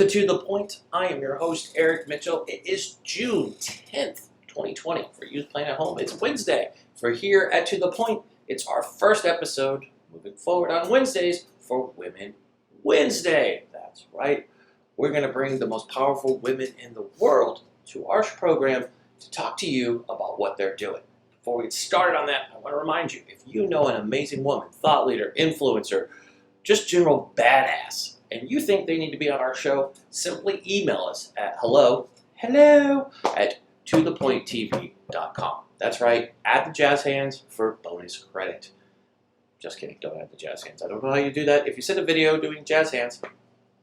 To the Point. I am your host, Eric Mitchell. It is June 10th, 2020. For you playing at home, it's Wednesday. For here at To the Point, it's our first episode moving forward on Wednesdays for Women Wednesday. That's right. We're going to bring the most powerful women in the world to our program to talk to you about what they're doing. Before we get started on that, I want to remind you, if you know an amazing woman, thought leader, influencer, just general badass, and you think they need to be on our show, simply email us at hello at tothepointtv.com. That's right, add the jazz hands for bonus credit. Just kidding, don't add the jazz hands. I don't know how you do that. If you send a video doing jazz hands,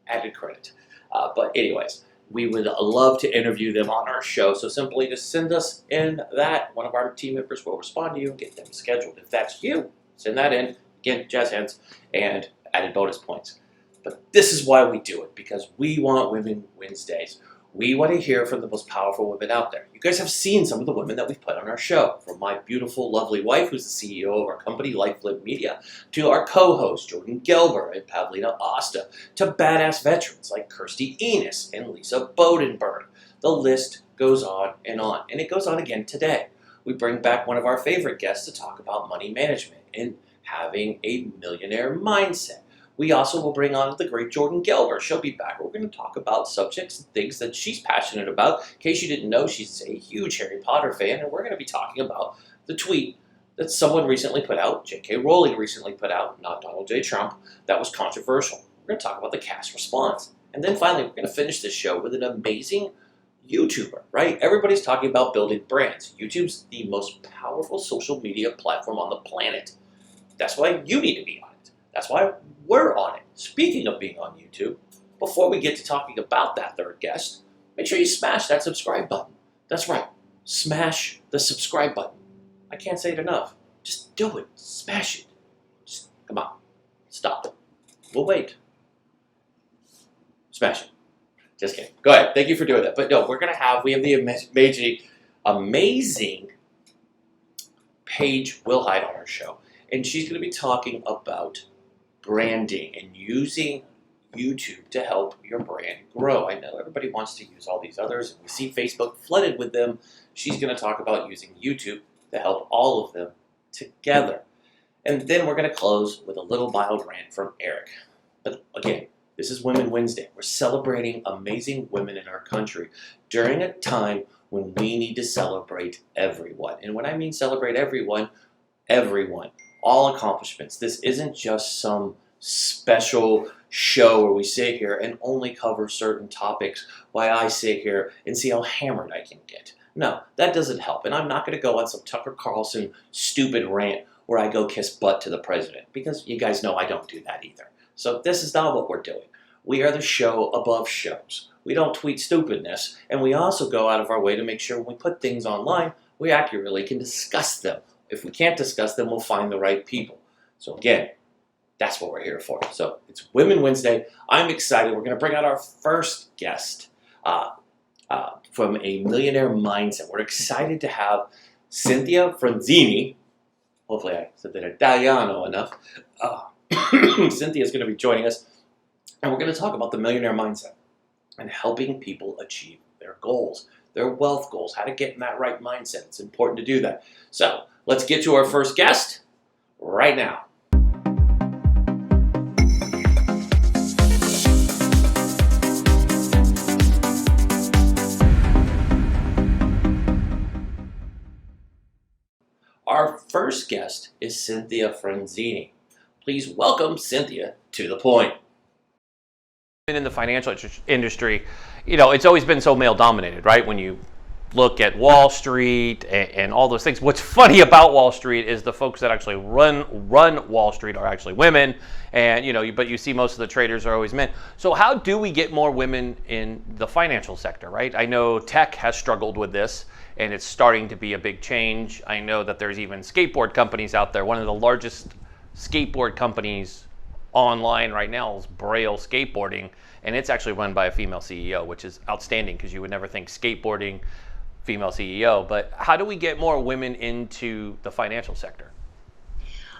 added credit. But anyways, we would love to interview them on our show, so simply just send us in that. One of our team members will respond to you and get them scheduled. If that's you, send that in. Again, jazz hands and added bonus points. But this is why we do it, because we want Women Wednesdays. We want to hear from the most powerful women out there. You guys have seen some of the women that we've put on our show, from my beautiful, lovely wife, who's the CEO of our company, LifeFlip Media, to our co-hosts, Jordan Gelber and Pavlina Osta, to badass veterans like Kirsty Enos and Lisa Bodenberg. The list goes on, and it goes on again today. We bring back one of our favorite guests to talk about money management and having a millionaire mindset. We also will bring on the great Jordan Gelber. She'll be back. We're going to talk about subjects and things that she's passionate about. In case you didn't know, she's a huge Harry Potter fan, and we're going to be talking about the tweet that someone recently put out, J.K. Rowling recently put out, not Donald J. Trump, that was controversial. We're going to talk about the cast response. And then finally, we're going to finish this show with an amazing YouTuber, right? Everybody's talking about building brands. YouTube's the most powerful social media platform on the planet. That's why you need to be on it. That's why we're on it. Speaking of being on YouTube, before we get to talking about that third guest, make sure you smash that subscribe button. That's right. Smash the subscribe button. I can't say it enough. Just do it. Smash it. Just, come on. Stop. We'll wait. Smash it. Just kidding. Go ahead. Thank you for doing that. But no, we have the amazing Paige Wilhide on our show. And she's going to be talking about branding and using YouTube to help your brand grow. I know everybody wants to use all these others, and we see Facebook flooded with them. She's going to talk about using YouTube to help all of them together. And then we're going to close with a little mild rant from Eric. But again, this is Women Wednesday. We're celebrating amazing women in our country during a time when we need to celebrate everyone. And when I mean celebrate everyone, all accomplishments. This isn't just some special show where we sit here and only cover certain topics while I sit here and see how hammered I can get. No, that doesn't help. And I'm not going to go on some Tucker Carlson stupid rant where I go kiss butt to the president, because you guys know I don't do that either. So this is not what we're doing. We are the show above shows. We don't tweet stupidness, and we also go out of our way to make sure when we put things online, we accurately can discuss them. If we can't discuss them, we'll find the right people. So again, that's what we're here for. So it's Women Wednesday. I'm excited. We're going to bring out our first guest from a millionaire mindset. We're excited to have Cynthia Frunzi. Hopefully I said that Italiano enough. Cynthia is going to be joining us, and we're going to talk about the millionaire mindset and helping people achieve their goals, their wealth goals, how to get in that right mindset. It's important to do that. So let's get to our first guest right now. Our first guest is Cynthia Frunzi. Please welcome Cynthia to the point. In the financial industry, it's always been so male dominated, right? When you look at Wall Street and all those things. What's funny about Wall Street is the folks that actually run Wall Street are actually women, and but you see most of the traders are always men. So how do we get more women in the financial sector, right? I know tech has struggled with this, and it's starting to be a big change. I know that there's even skateboard companies out there. One of the largest skateboard companies online right now is Braille Skateboarding, and it's actually run by a female CEO, which is outstanding because you would never think skateboarding, female CEO. But how do we get more women into the financial sector?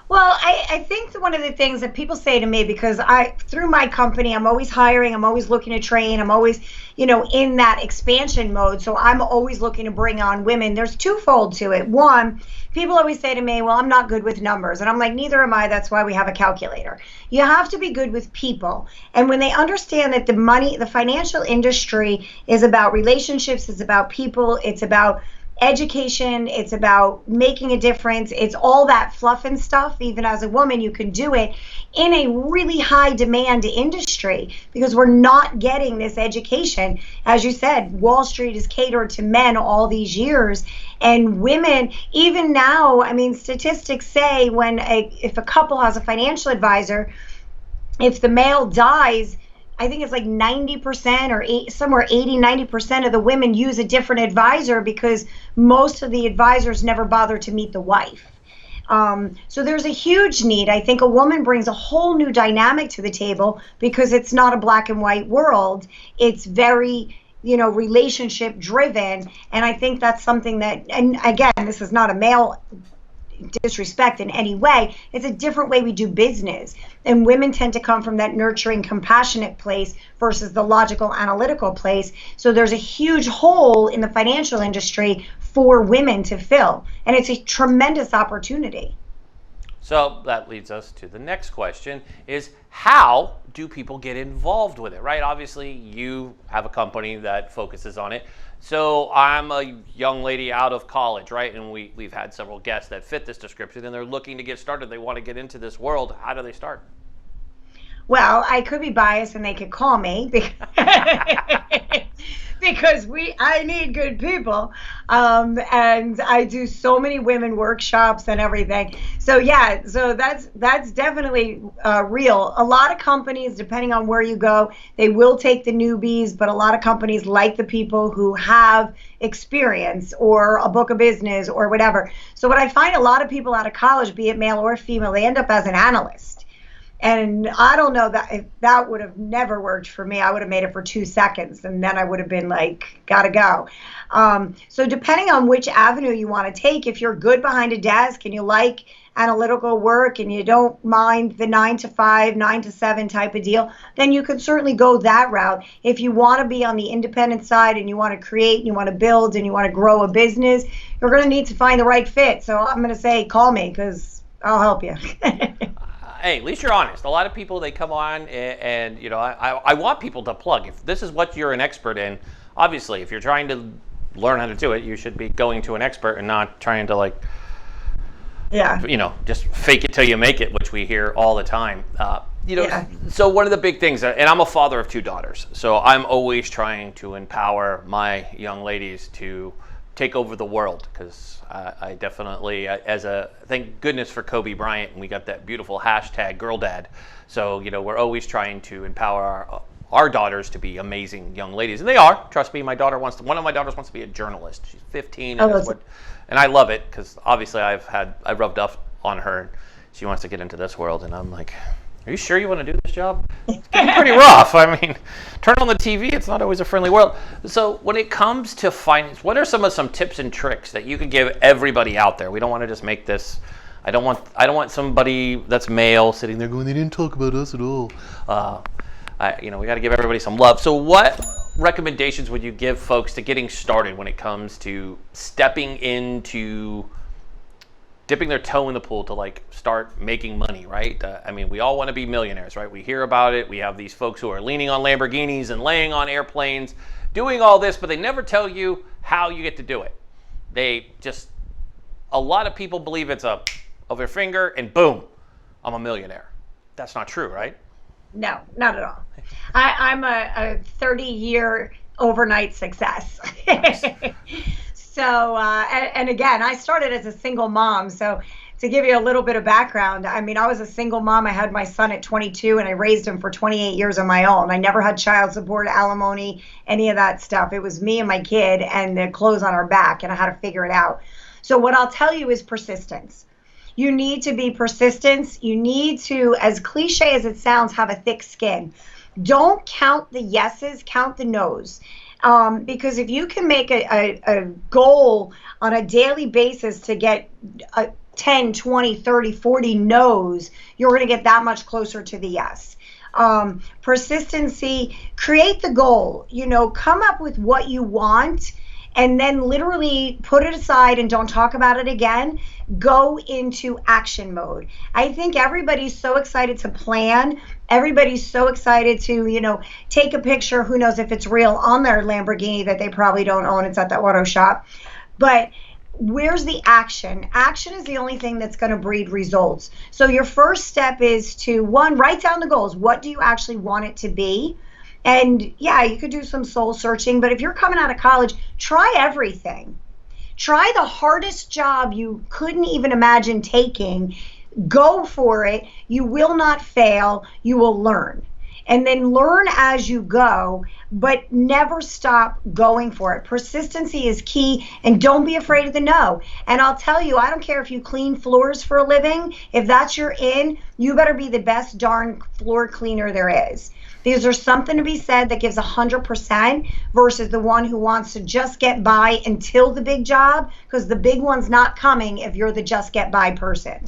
Well, I think that one of the things that people say to me, because through my company, I'm always hiring, I'm always looking to train, I'm always, in that expansion mode. So I'm always looking to bring on women. There's twofold to it. One, people always say to me, well, I'm not good with numbers. And I'm like, neither am I. That's why we have a calculator. You have to be good with people. And when they understand that the financial industry is about relationships, it's about people, it's about education, it's about making a difference, it's all that fluff and stuff. Even as a woman, you can do it in a really high demand industry because we're not getting this education. As you said, Wall Street is catered to men all these years, and women, even now, I mean, statistics say if a couple has a financial advisor, if the male dies, I think it's like 90% or somewhere 80-90% of the women use a different advisor because most of the advisors never bother to meet the wife. So there's a huge need. I think a woman brings a whole new dynamic to the table because it's not a black and white world. It's very, relationship driven. And I think that's something that, and again, this is not a male disrespect in any way. It's a different way we do business, and women tend to come from that nurturing, compassionate place versus the logical, analytical place. So there's a huge hole in the financial industry for women to fill, and it's a tremendous opportunity. So that leads us to the next question is, how do people get involved with it, right? Obviously, you have a company that focuses on it. So I'm a young lady out of college, right? And we've had several guests that fit this description, and they're looking to get started. They want to get into this world. How do they start? Well, I could be biased and they could call me because I need good people. And I do so many women workshops and everything. So yeah, so that's definitely real. A lot of companies, depending on where you go, they will take the newbies, but a lot of companies like the people who have experience or a book of business or whatever. So what I find, a lot of people out of college, be it male or female, they end up as an analyst. And I don't know if that would have never worked for me. I would have made it for 2 seconds and then I would have been like, gotta go. So depending on which avenue you want to take, if you're good behind a desk and you like analytical work and you don't mind the 9 to 5, 9 to 7 type of deal, then you could certainly go that route. If you want to be on the independent side and you want to create and you want to build and you want to grow a business, you're going to need to find the right fit. So I'm going to say, call me because I'll help you. Hey, at least you're honest. A lot of people, they come on and I want people to plug. If this is what you're an expert in, obviously, if you're trying to learn how to do it, you should be going to an expert and not trying to just fake it till you make it, which we hear all the time. So one of the big things, and I'm a father of 2 daughters, so I'm always trying to empower my young ladies to take over the world, because I definitely, thank goodness for Kobe Bryant, and we got that beautiful hashtag girl dad. So, we're always trying to empower our daughters to be amazing young ladies. And they are, trust me, one of my daughters wants to be a journalist. She's 15, and I love it, because obviously I rubbed off on her, and she wants to get into this world, and I'm like, are you sure you want to do this job? It's pretty rough. I mean, turn on the TV, it's not always a friendly world. So when it comes to finance, what are some tips and tricks that you could give everybody out there? We don't want to just make this, I don't want somebody that's male sitting there going, they didn't talk about us at all. We got to give everybody some love. So what recommendations would you give folks to getting started when it comes to stepping into dipping their toe in the pool to start making money, right? We all want to be millionaires, right? We hear about it. We have these folks who are leaning on Lamborghinis and laying on airplanes, doing all this, but they never tell you how you get to do it. A lot of people believe it's of your finger and boom, I'm a millionaire. That's not true, right? No, not at all. I'm a 30-year overnight success. Nice. So, and again, I started as a single mom. So to give you a little bit of background, I was a single mom. I had my son at 22 and I raised him for 28 years on my own. I never had child support, alimony, any of that stuff. It was me and my kid and the clothes on our back, and I had to figure it out. So what I'll tell you is persistence. You need to be persistent. You need to, as cliche as it sounds, have a thick skin. Don't count the yeses, count the nos. Because if you can make a goal on a daily basis to get 10, 20, 30, 40 no's, you're going to get that much closer to the yes. Persistency, create the goal, come up with what you want and then literally put it aside and don't talk about it again. Go into action mode. I think everybody's so excited to plan. Everybody's so excited to, take a picture, who knows if it's real, on their Lamborghini that they probably don't own. It's at the auto shop. But where's the action? Action is the only thing that's going to breed results. So your first step is to, one, write down the goals. What do you actually want it to be? And yeah, you could do some soul searching, but if you're coming out of college, try everything. Try the hardest job you couldn't even imagine taking. Go for it. You will not fail. You will learn. And then learn as you go, but never stop going for it. Persistency is key, and don't be afraid of the no. And I'll tell you, I don't care if you clean floors for a living. If that's your in, you better be the best darn floor cleaner there is. Because there's something to be said that gives 100% versus the one who wants to just get by until the big job, because the big one's not coming if you're the just get by person.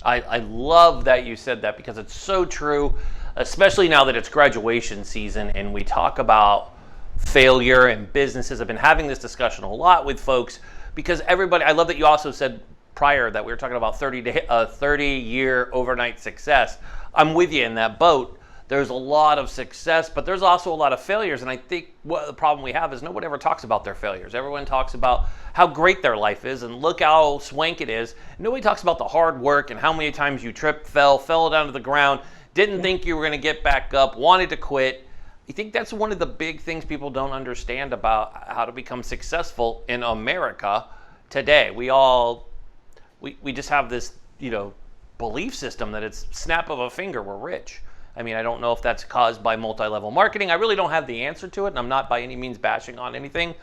I love that you said that, because it's so true, especially now that it's graduation season and we talk about failure and businesses. I've been having this discussion a lot with folks because everybody, I love that you also said prior that we were talking about 30-year overnight success. I'm with you in that boat. There's a lot of success, but there's also a lot of failures. And I think what the problem we have is nobody ever talks about their failures. Everyone talks about how great their life is and look how swank it is. Nobody talks about the hard work and how many times you tripped, fell down to the ground, didn't think you were going to get back up, wanted to quit. I think that's one of the big things people don't understand about how to become successful in America today. We just have this, belief system that it's snap of a finger, we're rich. I mean, I don't know if that's caused by multi-level marketing. I really don't have the answer to it, and I'm not by any means bashing on anything.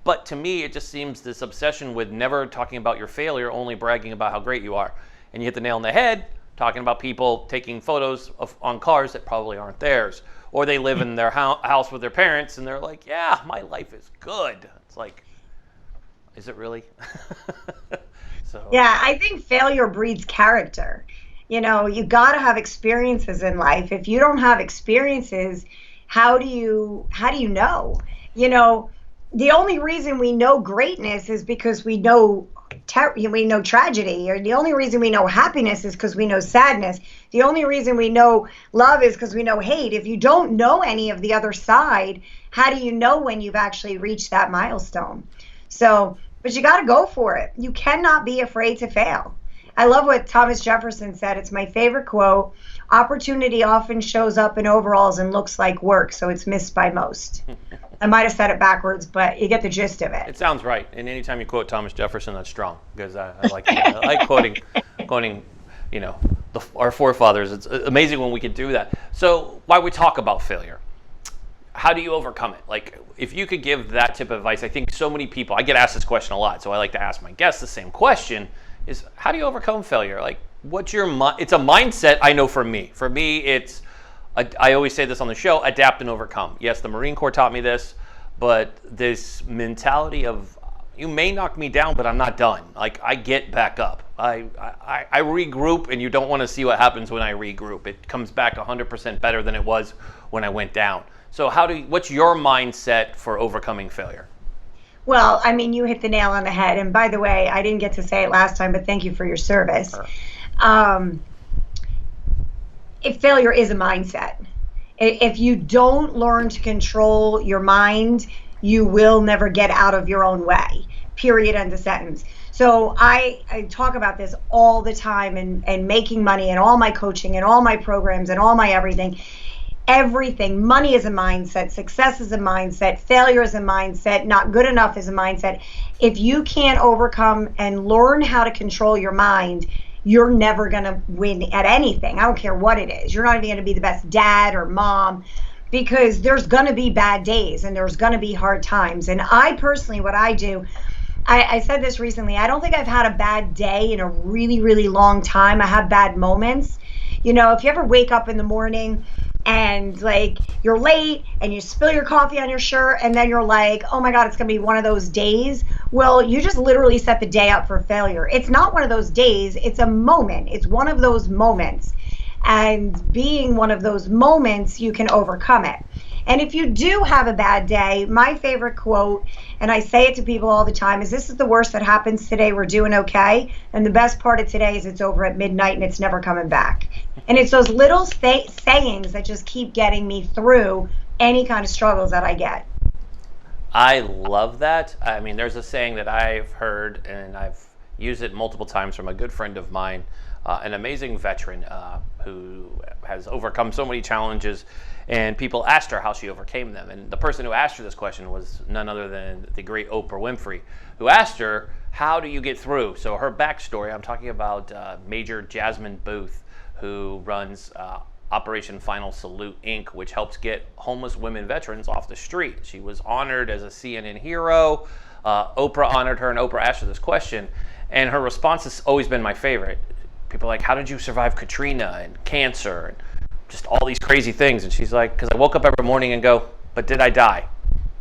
But to me, it just seems this obsession with never talking about your failure, only bragging about how great you are. And you hit the nail on the head, talking about people taking photos on cars that probably aren't theirs. Or they live in their house with their parents, and they're like, yeah, my life is good. It's like, is it really? Yeah, I think failure breeds character. You got to have experiences in life. If you don't have experiences, how do you know? The only reason we know greatness is because we know tragedy, or the only reason we know happiness is because we know sadness. The only reason we know love is because we know hate. If you don't know any of the other side, how do you know when you've actually reached that milestone? But you got to go for it. You cannot be afraid to fail. I love what Thomas Jefferson said. It's my favorite quote. Opportunity often shows up in overalls and looks like work, so it's missed by most. I might have said it backwards, but you get the gist of it. It sounds right. And anytime you quote Thomas Jefferson, that's strong, because I like that. I like quoting, our forefathers. It's amazing when we can do that. So why we talk about failure? How do you overcome it? Like, if you could give that tip of advice, I think so many people, I get asked this question a lot, so I like to ask my guests the same question, is how do you overcome failure? Like, it's a mindset. I know for me, I always say this on the show, adapt and overcome. Yes, the Marine Corps taught me this, but this mentality of, you may knock me down, but I'm not done. Like, I get back up. I regroup, and you don't want to see what happens when I regroup. It comes back 100% better than it was when I went down. So what's your mindset for overcoming failure? Well, I mean, you hit the nail on the head. And by the way, I didn't get to say it last time, but thank you for your service. If failure is a mindset, if you don't learn to control your mind, you will never get out of your own way, period, end of sentence. So I talk about this all the time, and making money and all my coaching and all my programs and all my everything. Money is a mindset, success is a mindset, failure is a mindset, not good enough is a mindset. If you can't overcome and learn how to control your mind, you're never going to win at anything. I don't care what it is. You're not even going to be the best dad or mom, because there's going to be bad days and there's going to be hard times. And I personally, what I do, I said this recently, I don't think I've had a bad day in a really, really long time. I have bad moments. If you ever wake up in the morning and like you're late and you spill your coffee on your shirt and then you're like, oh my God, it's gonna be one of those days. Well, you just literally set the day up for failure. It's not one of those days, it's a moment. It's one of those moments. And being one of those moments, you can overcome it. And if you do have a bad day, my favorite quote, and I say it to people all the time, is this is the worst that happens today, we're doing okay. And the best part of today is it's over at midnight and it's never coming back. And it's those little sayings that just keep getting me through any kind of struggles that I get. I love that. I mean, there's a saying that I've heard, and I've used it multiple times from a good friend of mine, an amazing veteran who has overcome so many challenges, and people asked her how she overcame them. And the person who asked her this question was none other than the great Oprah Winfrey, who asked her, how do you get through? So her backstory, I'm talking about Major Jasmine Booth, who runs Operation Final Salute, Inc., which helps get homeless women veterans off the street. She was honored as a CNN hero. Oprah honored her, and Oprah asked her this question, and her response has always been my favorite. People are like, how did you survive Katrina and cancer and just all these crazy things? And she's like, because I woke up every morning and go, but did I die?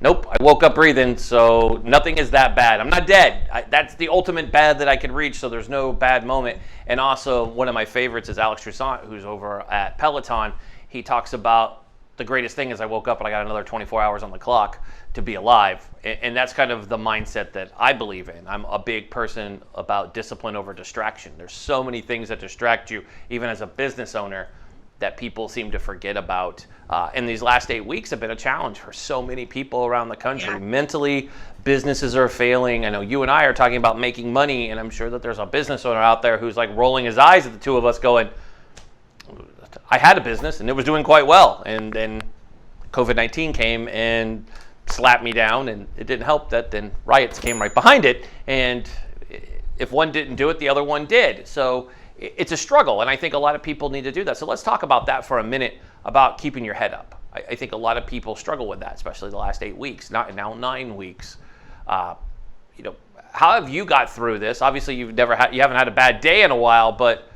Nope, I woke up breathing, so nothing is that bad. I'm not dead. That's the ultimate bad that I can reach, so there's no bad moment. And also, one of my favorites is Alex Toussaint, who's over at Peloton. He talks about the greatest thing is I woke up and I got another 24 hours on the clock to be alive. And that's kind of the mindset that I believe in. I'm a big person about discipline over distraction. There's so many things that distract you, even as a business owner, that people seem to forget about. And these last 8 weeks have been a challenge for so many people around the country. Yeah. Mentally, businesses are failing. I know you and I are talking about making money, and I'm sure that there's a business owner out there who's like rolling his eyes at the two of us going, I had a business and it was doing quite well. And then COVID-19 came and slapped me down, and it didn't help that then riots came right behind it. And if one didn't do it, the other one did. So it's a struggle, and I think a lot of people need to do that. So let's talk about that for a minute, about keeping your head up. I think a lot of people struggle with that, especially the last 8 weeks, now 9 weeks. How have you got through this? Obviously, you haven't had a bad day in a while, but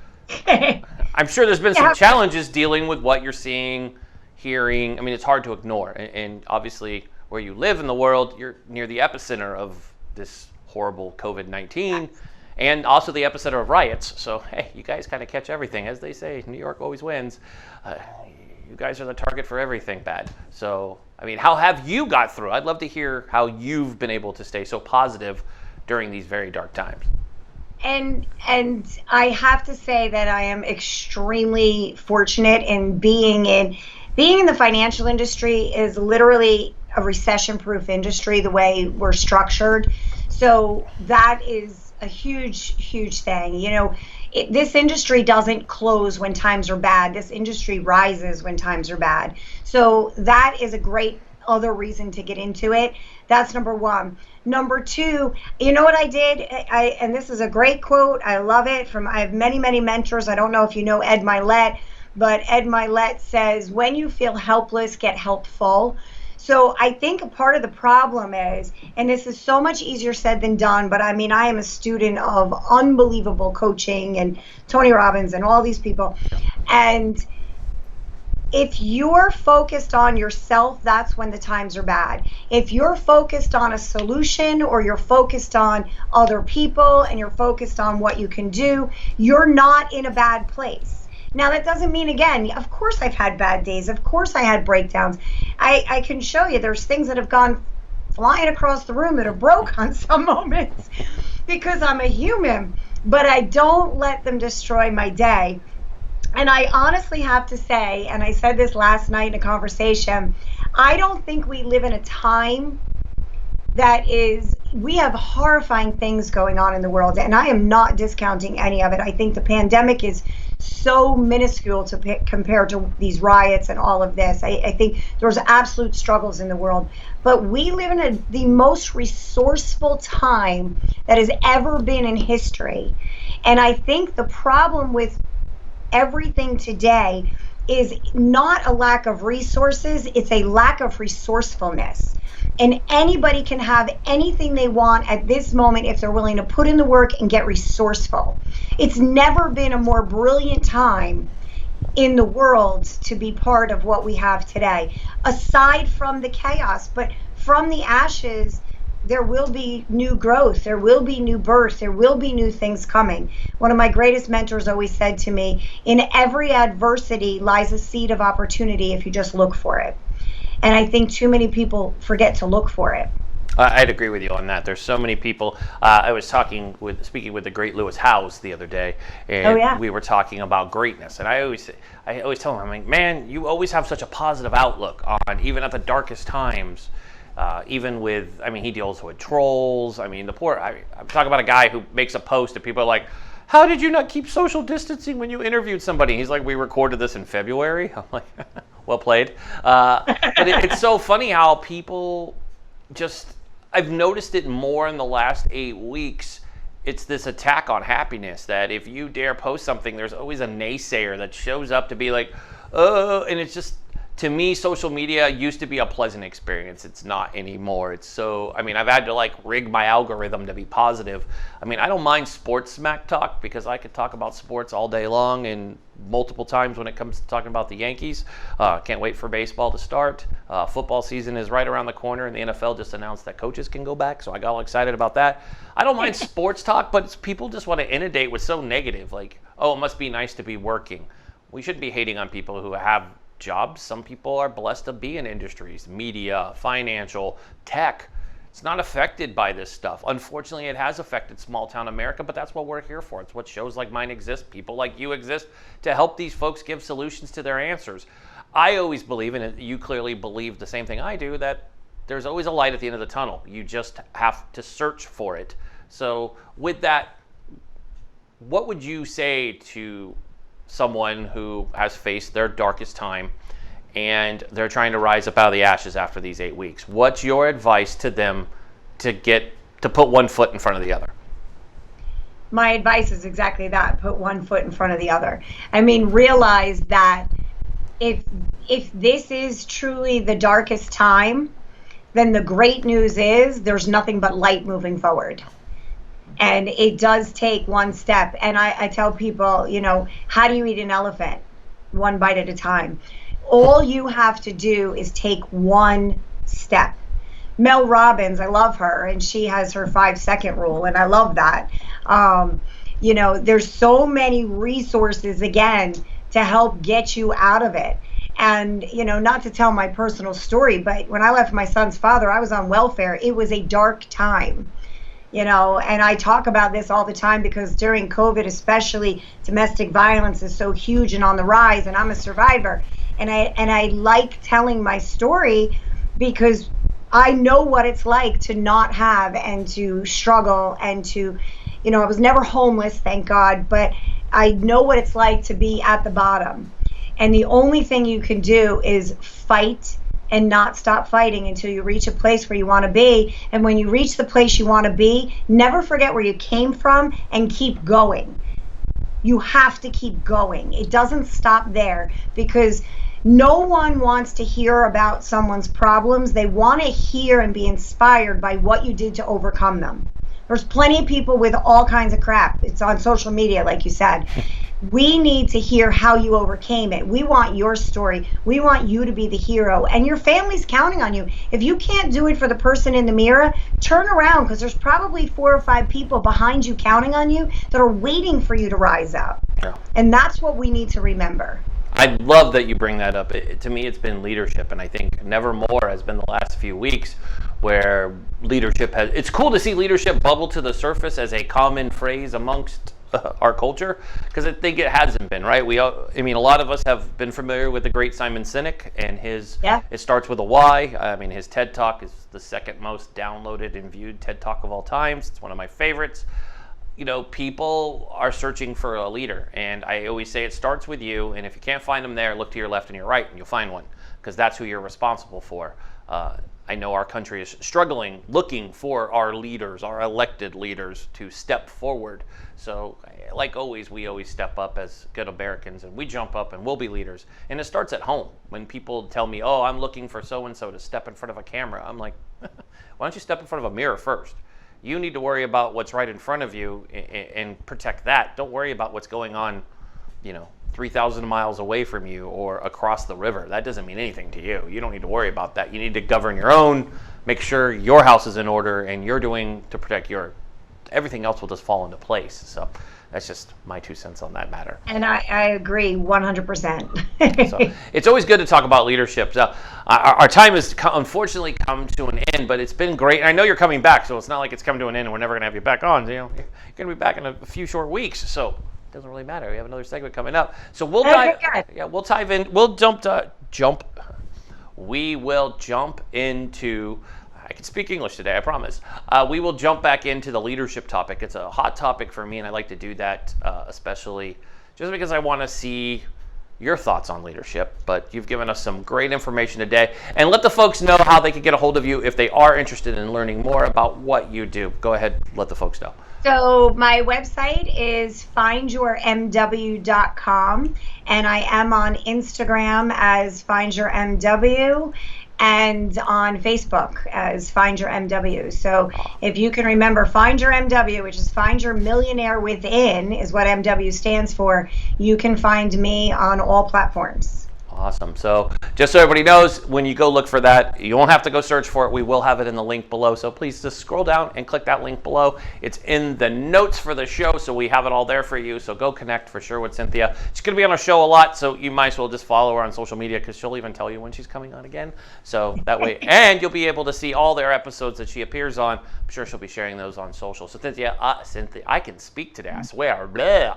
I'm sure there's been some challenges dealing with what you're seeing, hearing. I mean, it's hard to ignore, and obviously, where you live in the world, you're near the epicenter of this horrible COVID-19. And also the epicenter of riots. So, hey, you guys kind of catch everything. As they say, New York always wins. You guys are the target for everything bad. So, I mean, how have you got through? I'd love to hear how you've been able to stay so positive during these very dark times. And I have to say that I am extremely fortunate in being in the financial industry is literally a recession-proof industry, the way we're structured. So that is a huge thing. This industry doesn't close when times are bad. This industry rises when times are bad. So that is a great other reason to get into it. That's number one. Number two, you know what I did? And this is a great quote. I love it. I have many mentors. I don't know if you know Ed Milet, but Ed Milet says, when you feel helpless, get helpful. So I think a part of the problem is, and this is so much easier said than done, but I mean, I am a student of unbelievable coaching and Tony Robbins and all these people. And if you're focused on yourself, that's when the times are bad. If you're focused on a solution, or you're focused on other people, and you're focused on what you can do, you're not in a bad place. Now, that doesn't mean, again, of course I've had bad days. Of course I had breakdowns. I can show you there's things that have gone flying across the room that are broke on some moments because I'm a human. But I don't let them destroy my day. And I honestly have to say, and I said this last night in a conversation, I don't think we live in a time we have horrifying things going on in the world, and I am not discounting any of it. I think the pandemic is so minuscule compared to these riots and all of this. I think there's absolute struggles in the world, but we live in the most resourceful time that has ever been in history. And I think the problem with everything today is not a lack of resources, it's a lack of resourcefulness. And anybody can have anything they want at this moment if they're willing to put in the work and get resourceful. It's never been a more brilliant time in the world to be part of what we have today, aside from the chaos. But from the ashes, there will be new growth, there will be new birth, there will be new things coming. One of my greatest mentors always said to me, in every adversity lies a seed of opportunity if you just look for it. And I think too many people forget to look for it. I'd agree with you on that. There's so many people. I was speaking with the great Lewis Howes the other day, and we were talking about greatness. And I always tell him, I'm like, man, you always have such a positive outlook on even at the darkest times. Even with, I mean, he deals with trolls. I mean, I'm talking about a guy who makes a post and people are like, how did you not keep social distancing when you interviewed somebody? He's like, we recorded this in February. I'm like, well played. But it's so funny how people just, I've noticed it more in the last 8 weeks. It's this attack on happiness that if you dare post something, there's always a naysayer that shows up to be like, oh, and it's just, to me, social media used to be a pleasant experience. It's not anymore. It's so, I mean, I've had to like rig my algorithm to be positive. I mean, I don't mind sports smack talk because I could talk about sports all day long and multiple times when it comes to talking about the Yankees. Can't wait for baseball to start. Football season is right around the corner, and the NFL just announced that coaches can go back, so I got all excited about that. I don't mind sports talk, but people just want to inundate with so negative, like, oh, it must be nice to be working. We shouldn't be hating on people who have jobs. Some people are blessed to be in industries, media, financial, tech. It's not affected by this stuff. Unfortunately, it has affected small town America, but that's what we're here for. It's what shows like mine exist, people like you exist, to help these folks give solutions to their answers. I always believe, and you clearly believe the same thing I do, that there's always a light at the end of the tunnel. You just have to search for it. So with that, what would you say to someone who has faced their darkest time and they're trying to rise up out of the ashes after these 8 weeks? What's your advice to them to put one foot in front of the other? My advice is exactly that. Put one foot in front of the other. I mean, realize that if this is truly the darkest time, then the great news is there's nothing but light moving forward. And it does take one step. And I tell people, you know, how do you eat an elephant? One bite at a time. All you have to do is take one step. Mel Robbins, I love her, and she has her 5-second rule, and I love that. You know, there's so many resources, again, to help get you out of it. And, you know, not to tell my personal story, but when I left my son's father, I was on welfare. It was a dark time. You know, and I talk about this all the time because during COVID, especially, domestic violence is so huge and on the rise, and I'm a survivor. And I like telling my story because I know what it's like to not have and to struggle and to, you know, I was never homeless, thank God, but I know what it's like to be at the bottom. And the only thing you can do is fight and not stop fighting until you reach a place where you want to be. And when you reach the place you want to be, never forget where you came from and keep going. You have to keep going. It doesn't stop there because no one wants to hear about someone's problems. They want to hear and be inspired by what you did to overcome them. There's plenty of people with all kinds of crap. It's on social media, like you said. We need to hear how you overcame it. We want your story. We want you to be the hero. And your family's counting on you. If you can't do it for the person in the mirror, turn around because there's probably 4 or 5 people behind you counting on you that are waiting for you to rise up. Yeah. And that's what we need to remember. I love that you bring that up. To me, it's been leadership, and I think never more has been the last few weeks where leadership has. It's cool to see leadership bubble to the surface as a common phrase amongst our culture, because I think it hasn't been, right? I mean, a lot of us have been familiar with the great Simon Sinek and his. Yeah. It starts with a Y. I mean, his TED Talk is the second most downloaded and viewed TED Talk of all time. It's one of my favorites. You know, people are searching for a leader, and I always say it starts with you, and if you can't find them there, look to your left and your right and you'll find one, because that's who you're responsible for. I know our country is struggling, looking for our leaders, our elected leaders, to step forward. So like always, we always step up as good Americans, and we jump up and we'll be leaders. And it starts at home. When people tell me, oh, I'm looking for so-and-so to step in front of a camera, I'm like, why don't you step in front of a mirror first? You need to worry about what's right in front of you and protect that. Don't worry about what's going on, you know, 3,000 miles away from you or across the river. That doesn't mean anything to you. You don't need to worry about that. You need to govern your own, make sure your house is in order and you're doing to protect your, everything else will just fall into place. So that's just my 2 cents on that matter. And I agree 100%. So it's always good to talk about leadership. So our time has unfortunately come to an end, but it's been great. And I know you're coming back, so it's not like it's come to an end and we're never going to have you back on. You know, you're going to be back in a few short weeks, so it doesn't really matter. We have another segment coming up, so we'll dive. Yeah, we'll dive in. We'll jump. We will jump into. I can speak English today, I promise. We will jump back into the leadership topic. It's a hot topic for me, and I like to do that, especially just because I want to see your thoughts on leadership. But you've given us some great information today. And let the folks know how they can get a hold of you if they are interested in learning more about what you do. Go ahead, let the folks know. So my website is findyourmw.com, and I am on Instagram as findyourmw, and on Facebook as Find Your MW. So if you can remember Find Your MW, which is Find Your Millionaire Within, is what MW stands for, you can find me on all platforms. Awesome. So just so everybody knows, when you go look for that, you won't have to go search for it. We will have it in the link below. So please just scroll down and click that link below. It's in the notes for the show, so we have it all there for you. So go connect for sure with Cynthia. She's going to be on our show a lot, so you might as well just follow her on social media because she'll even tell you when she's coming on again. So that way, and you'll be able to see all their episodes that she appears on. I'm sure she'll be sharing those on social. So Cynthia, I can speak today, I swear. Blah.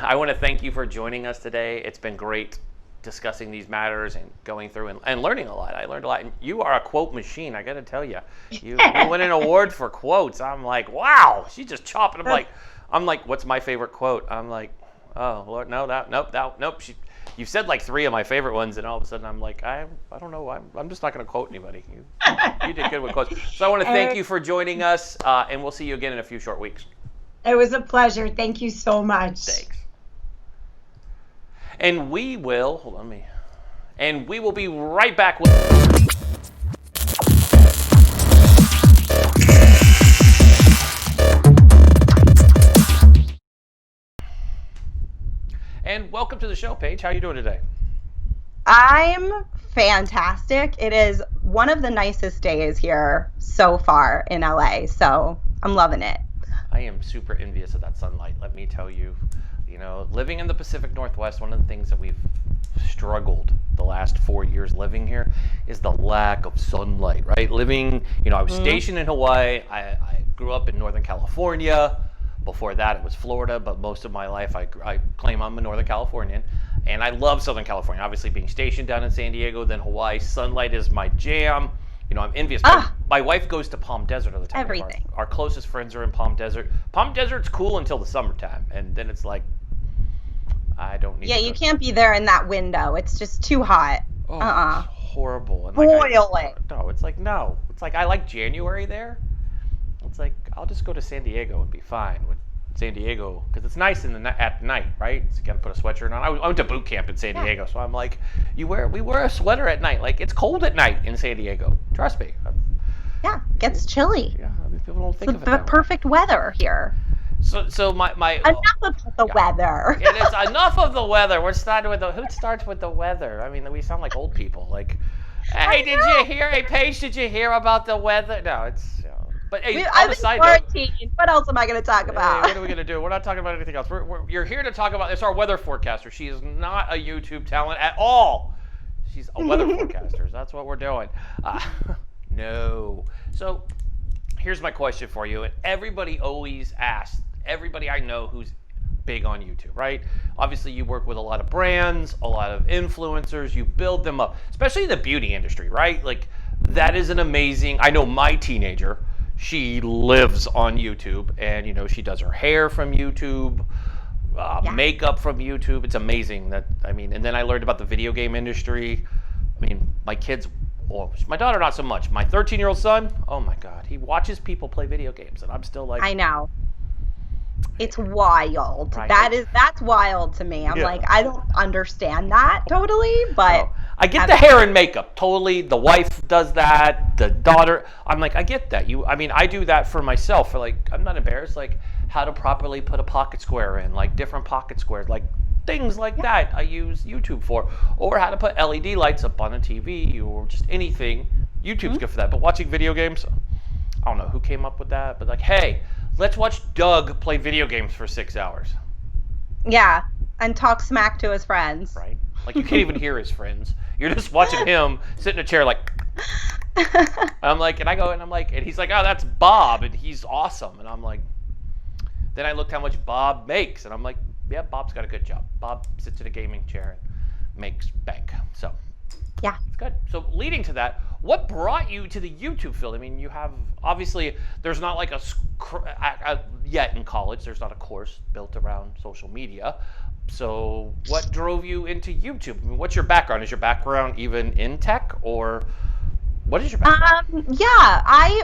I want to thank you for joining us today. It's been great discussing these matters and going through and learning a lot. I learned a lot. And you are a quote machine, I got to tell you. You win an award for quotes. I'm like, wow, she's just chopping. I'm like, what's my favorite quote? I'm like, oh, Lord, nope. You said like 3 of my favorite ones, and all of a sudden I'm like, I don't know. I'm just not going to quote anybody. You did good with quotes. So I want to thank you for joining us, and we'll see you again in a few short weeks. It was a pleasure. Thank you so much. Thanks. And we will, and we will be right back with. And welcome to the show, Paige. How are you doing today? I'm fantastic. It is one of the nicest days here so far in LA, so I'm loving it. I am super envious of that sunlight, let me tell you. You know, living in the Pacific Northwest, one of the things that we've struggled the last 4 years living here is the lack of sunlight, right? Living, I was stationed in Hawaii. I grew up in Northern California. Before that, it was Florida, but most of my life, I claim I'm a Northern Californian. And I love Southern California, obviously being stationed down in San Diego, then Hawaii. Sunlight is my jam. I'm envious. My wife goes to Palm Desert all the time. Everything. Our closest friends are in Palm Desert. Palm Desert's cool until the summertime, and then it's like, I don't need. Yeah, you can't be there in that window. It's just too hot. Oh, it's horrible. And boiling. It's like I like January there. It's like I'll just go to San Diego and be fine with San Diego because it's nice at night, right? So you got to put a sweatshirt on. I went to boot camp in San Diego, so I'm like, we wear a sweater at night. Like it's cold at night in San Diego. Trust me. Yeah, it gets chilly. Yeah, people don't think of it. The perfect weather here. So my enough of the weather. It is enough of the weather. We're starting with who starts with the weather? I mean, we sound like old people. Like, hey, did you hear? Hey, Paige, did you hear about the weather? No, it's. But hey, on the side note, what else am I going to talk about? What are we going to do? We're not talking about anything else. You're here to talk about. It's our weather forecaster. She is not a YouTube talent at all. She's a weather forecaster. That's what we're doing. No. So here's my question for you. And everybody always asks. Everybody I know who's big on YouTube, right? Obviously, you work with a lot of brands, a lot of influencers. You build them up, especially in the beauty industry, right? Like that is an amazing. I know my teenager. She lives on YouTube, and she does her hair from YouTube, makeup from YouTube. It's amazing and then I learned about the video game industry. I mean, my kids, my daughter not so much. My 13-year-old son, oh my God, he watches people play video games, and I'm still like, I know. It's wild. Right. That's wild to me. I'm like, I don't understand that totally, but no. I get the hair and makeup totally. The wife does that. The daughter. I'm like, I get that. I do that for myself. For like, I'm not embarrassed. Like, how to properly put a pocket square in, like different pocket squares, like things like that I use YouTube for, or how to put LED lights up on a TV or just anything. YouTube's good for that. But watching video games, I don't know who came up with that, but like, hey, let's watch Doug play video games for 6 hours. Yeah, and talk smack to his friends. Right? Like you can't even hear his friends. You're just watching him sit in a chair like. I'm like, and I go and I'm like, and he's like, oh, that's Bob, and he's awesome, and I'm like, then I looked how much Bob makes, and I'm like, yeah, Bob's got a good job. Bob sits in a gaming chair and makes bank. So yeah, it's good. So leading to that, what brought you to the YouTube field? I mean, you have obviously there's not like yet in college. There's not a course built around social media. So what drove you into YouTube? I mean, what's your background? Is your background even in tech, or what is your background?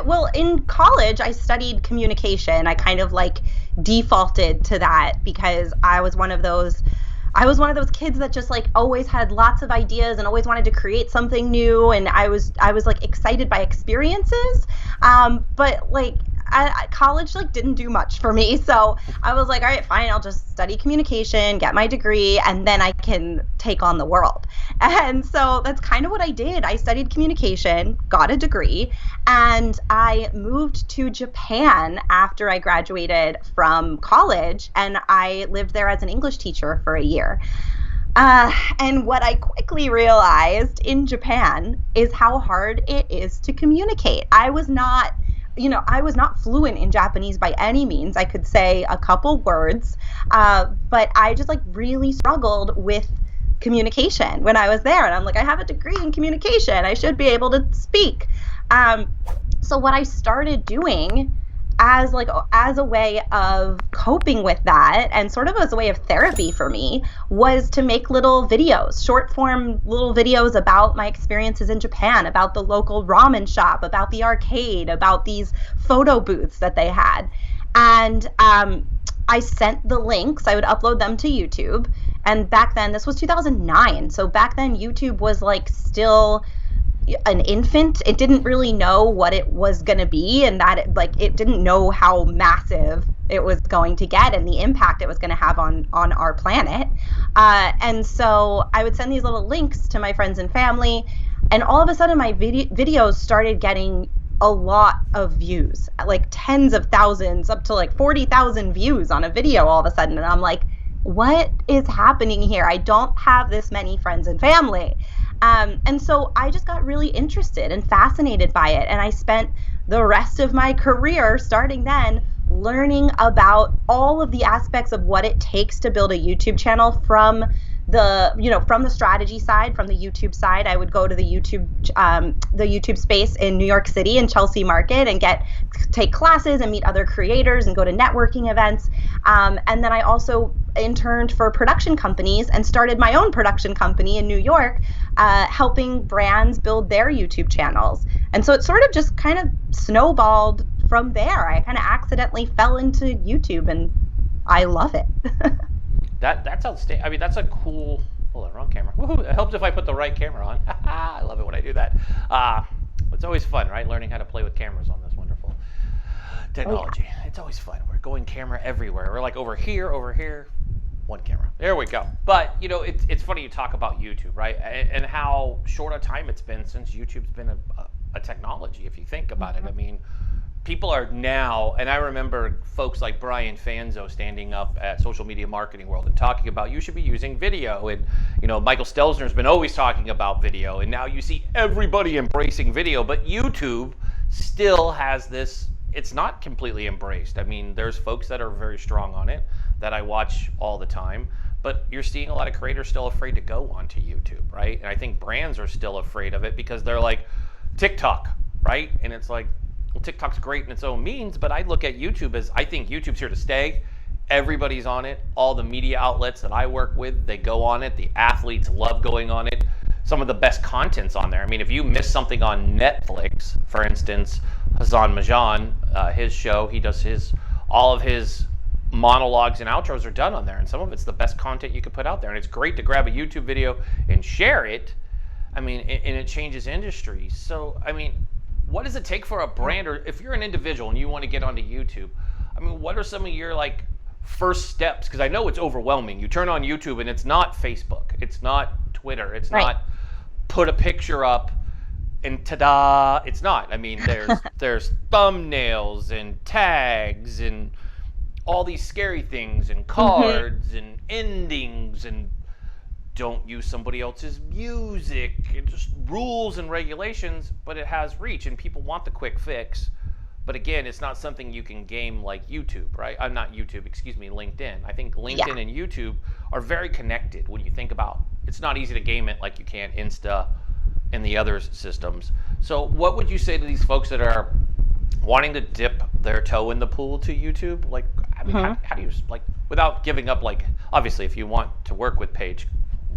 Well, in college, I studied communication. I kind of like defaulted to that because I was one of those kids that just like always had lots of ideas and always wanted to create something new. And I was like excited by experiences. But like college like didn't do much for me. So I was like, all right, fine, I'll just study communication, get my degree, and then I can take on the world. And so that's kind of what I did. I studied communication, got a degree, and I moved to Japan after I graduated from college, and I lived there as an English teacher for a year. And what I quickly realized in Japan is how hard it is to communicate. I was not fluent in Japanese by any means. I could say a couple words, but I just like really struggled with communication when I was there. And I'm like, I have a degree in communication. I should be able to speak. So what I started doing as a way of coping with that, and sort of as a way of therapy for me, was to make little videos, short form little videos about my experiences in Japan, about the local ramen shop, about the arcade, about these photo booths that they had. And I sent the links, I would upload them to YouTube. And back then, this was 2009. So back then YouTube was like still an infant. It didn't really know what it was going to be, and that it didn't know how massive it was going to get and the impact it was going to have on our planet. And so I would send these little links to my friends and family, and all of a sudden my videos started getting a lot of views, like tens of thousands, up to like 40,000 views on a video all of a sudden. And I'm like, what is happening here? I don't have this many friends and family. And so I just got really interested and fascinated by it. And I spent the rest of my career, starting then, learning about all of the aspects of what it takes to build a YouTube channel from the strategy side, from the YouTube side. I would go to the YouTube space in New York City and Chelsea Market and take classes and meet other creators and go to networking events. And then I also interned for production companies and started my own production company in New York, helping brands build their YouTube channels. And so it sort of just kind of snowballed from there. I kind of accidentally fell into YouTube, and I love it. That's outstanding. I mean, that's a cool. Hold on, wrong camera. Woohoo! It helps if I put the right camera on. I love it when I do that. It's always fun, right? Learning how to play with cameras on this wonderful technology. Oh, yeah. It's always fun. We're going camera everywhere. We're like over here, one camera. There we go. But it's funny you talk about YouTube, right? And how short a time it's been since YouTube's been a technology. If you think about it, I mean. People are now, and I remember folks like Brian Fanzo standing up at Social Media Marketing World and talking about you should be using video, and Michael Stelzner's been always talking about video, and now you see everybody embracing video, but YouTube still has this, it's not completely embraced. I mean, there's folks that are very strong on it that I watch all the time, but you're seeing a lot of creators still afraid to go onto YouTube, right? And I think brands are still afraid of it because they're like, TikTok, right? And it's like, well, TikTok's great in its own means, but I look at YouTube as, I think YouTube's here to stay. Everybody's on it. All the media outlets that I work with, they go on it. The athletes love going on it. Some of the best content's on there. I mean, if you miss something on Netflix, for instance, Hassan Majan, his show, he does all of his monologues and outros are done on there, and some of it's the best content you could put out there. And it's great to grab a YouTube video and share it. I mean, and it changes industries. So, I mean, what does it take for a brand, or if you're an individual and you want to get onto YouTube, I mean, what are some of your like first steps? Because I know it's overwhelming. You turn on YouTube and it's not Facebook, it's not Twitter, it's not put a picture up and ta-da, it's not. I mean, there's thumbnails and tags and all these scary things and cards and endings and don't use somebody else's music and just rules and regulations, but it has reach and people want the quick fix. But again, it's not something you can game like YouTube, right? Not YouTube, excuse me, LinkedIn. I think LinkedIn and YouTube are very connected when you think about it's not easy to game it like you can Insta and the other systems. So what would you say to these folks that are wanting to dip their toe in the pool to YouTube? Like, I mean, how do you, like, without giving up, like, obviously if you want to work with Paige,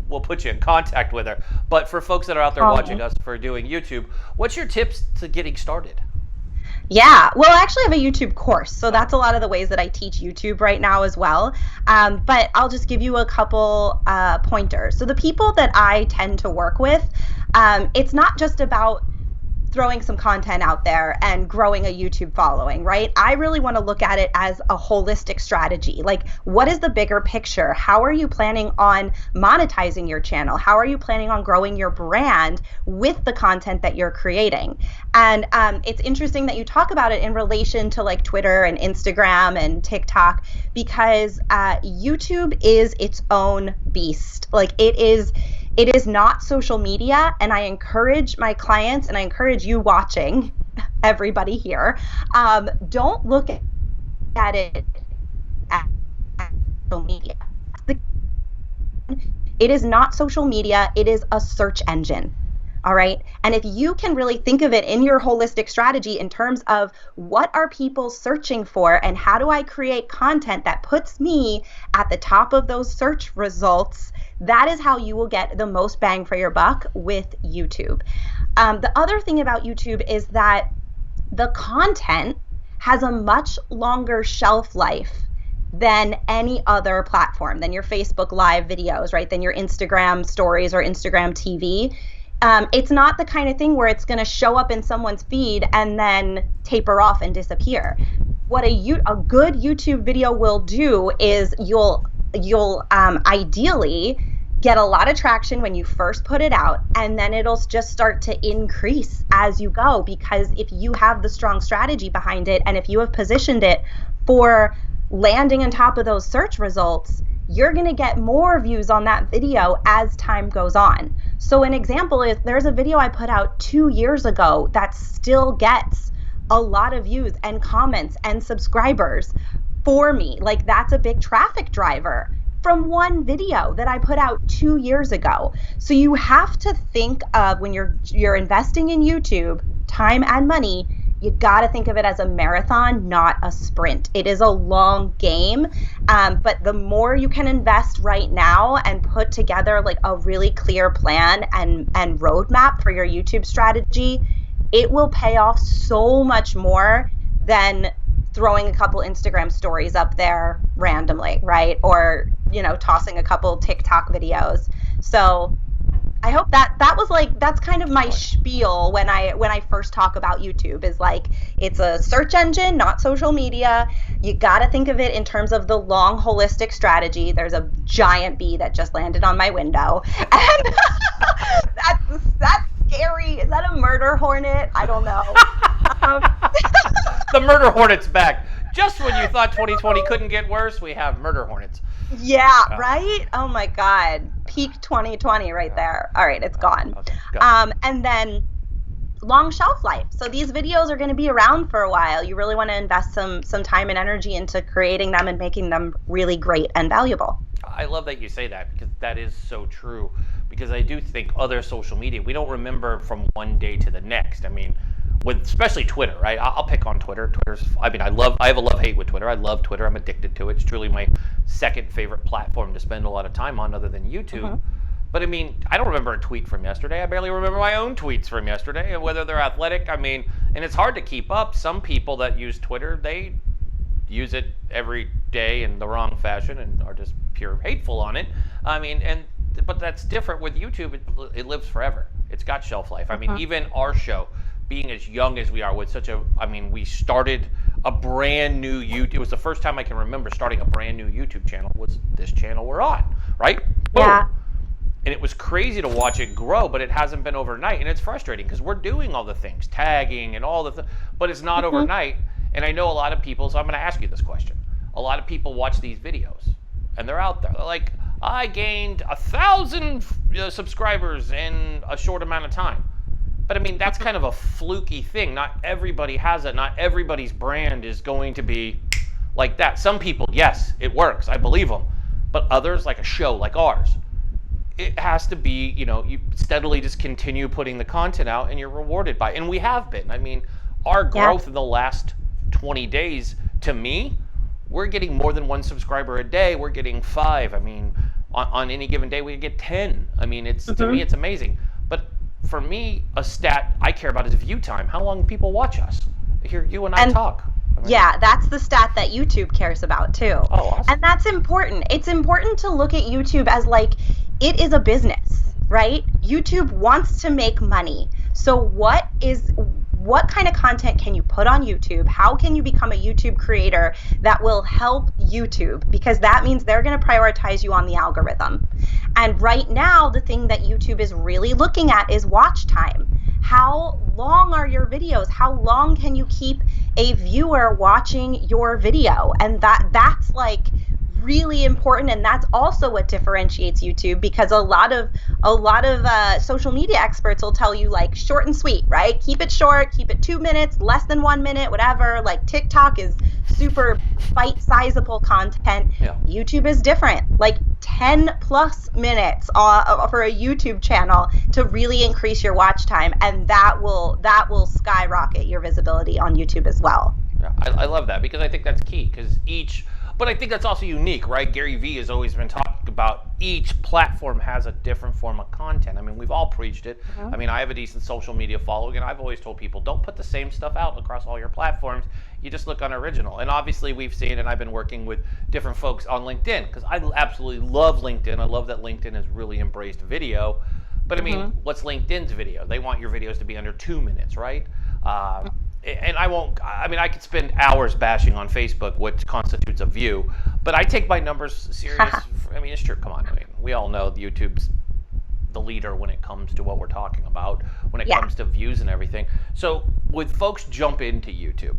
we'll put you in contact with her. But for folks that are out there watching us for doing YouTube, what's your tips to getting started? Yeah, well, I actually have a YouTube course, so that's a lot of the ways that I teach YouTube right now as well. But I'll just give you a couple pointers. So the people that I tend to work with, it's not just about throwing some content out there and growing a YouTube following, right? I really want to look at it as a holistic strategy. Like, what is the bigger picture? How are you planning on monetizing your channel? How are you planning on growing your brand with the content that you're creating? And it's interesting that you talk about it in relation to like Twitter and Instagram and TikTok, because YouTube is its own beast. Like, it is not social media, and I encourage my clients and I encourage you watching, everybody here, don't look at it as social media. It is not social media, it is a search engine. All right. And if you can really think of it in your holistic strategy in terms of what are people searching for and how do I create content that puts me at the top of those search results, that is how you will get the most bang for your buck with YouTube. The other thing about YouTube is that the content has a much longer shelf life than any other platform, than your Facebook Live videos, right? Than your Instagram stories or Instagram TV. It's not the kind of thing where it's going to show up in someone's feed and then taper off and disappear. What a good YouTube video will do is you'll ideally get a lot of traction when you first put it out, and then it'll just start to increase as you go, because if you have the strong strategy behind it and if you have positioned it for landing on top of those search results, you're going to get more views on that video as time goes on. So an example is there's a video I put out 2 years ago that still gets a lot of views and comments and subscribers for me. Like, that's a big traffic driver from one video that I put out 2 years ago. So you have to think of, when you're investing in YouTube, time and money, you got to think of it as a marathon, not a sprint. It is a long game, but the more you can invest right now and put together like a really clear plan and roadmap for your YouTube strategy, it will pay off so much more than throwing a couple Instagram stories up there randomly, right? Or, tossing a couple TikTok videos. So I hope that's kind of my spiel when I first talk about YouTube, is like, it's a search engine, not social media. You got to think of it in terms of the long holistic strategy. There's a giant bee that just landed on my window. And that's scary. Is that a murder hornet? I don't know. The murder hornet's back. Just when you thought 2020 couldn't get worse, we have murder hornets. Yeah, right? Oh my God. Peak 2020 right there. All right, it's gone. Okay, go. And then long shelf life. So these videos are going to be around for a while. You really want to invest some time and energy into creating them and making them really great and valuable. I love that you say that, because that is so true. Because I do think other social media, we don't remember from one day to the next. I mean, with especially Twitter, right? I'll pick on Twitter. I have a love-hate with Twitter. I love Twitter. I'm addicted to it. It's truly my second favorite platform to spend a lot of time on, other than YouTube. But I mean, I don't remember a tweet from yesterday. I barely remember my own tweets from yesterday, and whether they're athletic. I mean, and it's hard to keep up. Some people that use Twitter, they use it every day in the wrong fashion and are just pure hateful on it. I mean, but that's different with YouTube. It lives forever. It's got shelf life. I mean, even our show, being as young as we are, with we started a brand new YouTube. It was the first time I can remember starting a brand new YouTube channel. Was this channel we're on, right? Boom. Yeah. And it was crazy to watch it grow, but it hasn't been overnight, and it's frustrating because we're doing all the things, tagging and all the but it's not overnight. And I know a lot of people, so I'm going to ask you this question. A lot of people watch these videos, and they're out there. They're like, I gained 1,000 subscribers in a short amount of time. But I mean, that's kind of a fluky thing. Not everybody has it. Not everybody's brand is going to be like that. Some people, yes, it works. I believe them. But others, like a show like ours, it has to be, you steadily just continue putting the content out and you're rewarded by it. And we have been. I mean, our growth in the last 20 days, to me, we're getting more than 1 subscriber a day. We're getting 5. I mean, on any given day, we get 10. I mean, to me, it's amazing. But for me, a stat I care about is view time. How long people watch us. Hear you and I talk. Yeah, that's the stat that YouTube cares about too. Oh, awesome. And that's important. It's important to look at YouTube as like, it is a business, right? YouTube wants to make money. So what kind of content can you put on YouTube? How can you become a YouTube creator that will help YouTube? Because that means they're going to prioritize you on the algorithm. And right now, the thing that YouTube is really looking at is watch time. How long are your videos? How long can you keep a viewer watching your video? And that's like really important, and that's also what differentiates YouTube, because a lot of social media experts will tell you like short and sweet, right? Keep it short, keep it 2 minutes, less than 1 minute, whatever. Like TikTok is super bite-sizable content. Yeah. YouTube is different, like 10 plus minutes for a YouTube channel to really increase your watch time, and that will skyrocket your visibility on YouTube as well. Yeah, I love that, because I think that's key, but I think that's also unique, right? Gary Vee has always been talking about each platform has a different form of content. I mean, we've all preached it. I mean, I have a decent social media following, and I've always told people, don't put the same stuff out across all your platforms. You just look unoriginal. And obviously we've seen, and I've been working with different folks on LinkedIn, because I absolutely love LinkedIn. I love that LinkedIn has really embraced video. But I mean, what's LinkedIn's video? They want your videos to be under 2 minutes, right? And I could spend hours bashing on Facebook what constitutes a view, but I take my numbers serious. I mean, it's true. Come on. I mean, we all know YouTube's the leader when it comes to what we're talking about, when it comes to views and everything. So when folks jump into YouTube,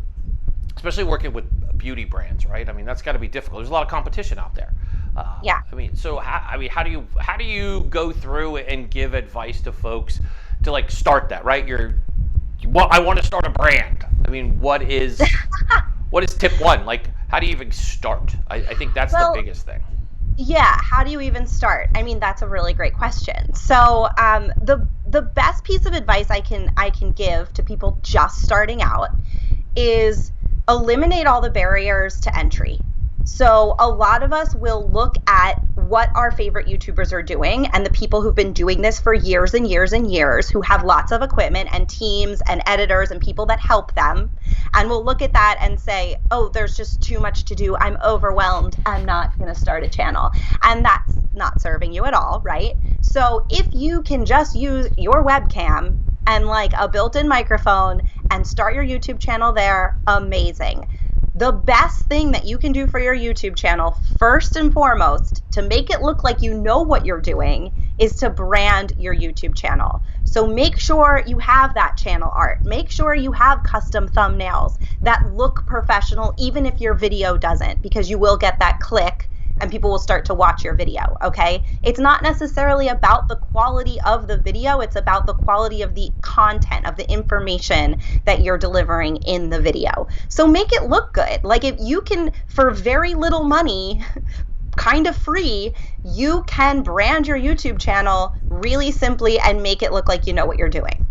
especially working with beauty brands, right? I mean, that's got to be difficult. There's a lot of competition out there. I mean, so how do you go through and give advice to folks to like start that, right? I want to start a brand. I mean, what is tip 1? Like, how do you even start? I think that's the biggest thing. Yeah, how do you even start? I mean, that's a really great question. So the best piece of advice I can give to people just starting out is eliminate all the barriers to entry. So a lot of us will look at what our favorite YouTubers are doing, and the people who've been doing this for years and years and years, who have lots of equipment and teams and editors and people that help them. And we'll look at that and say, oh, there's just too much to do. I'm overwhelmed. I'm not going to start a channel. And that's not serving you at all, right? So if you can just use your webcam and like a built-in microphone and start your YouTube channel there, amazing. The best thing that you can do for your YouTube channel, first and foremost, to make it look like you know what you're doing, is to brand your YouTube channel. So make sure you have that channel art. Make sure you have custom thumbnails that look professional, even if your video doesn't, because you will get that click and people will start to watch your video, okay? It's not necessarily about the quality of the video, it's about the quality of the content, of the information that you're delivering in the video. So make it look good. Like if you can, for very little money, kind of free, you can brand your YouTube channel really simply and make it look like you know what you're doing.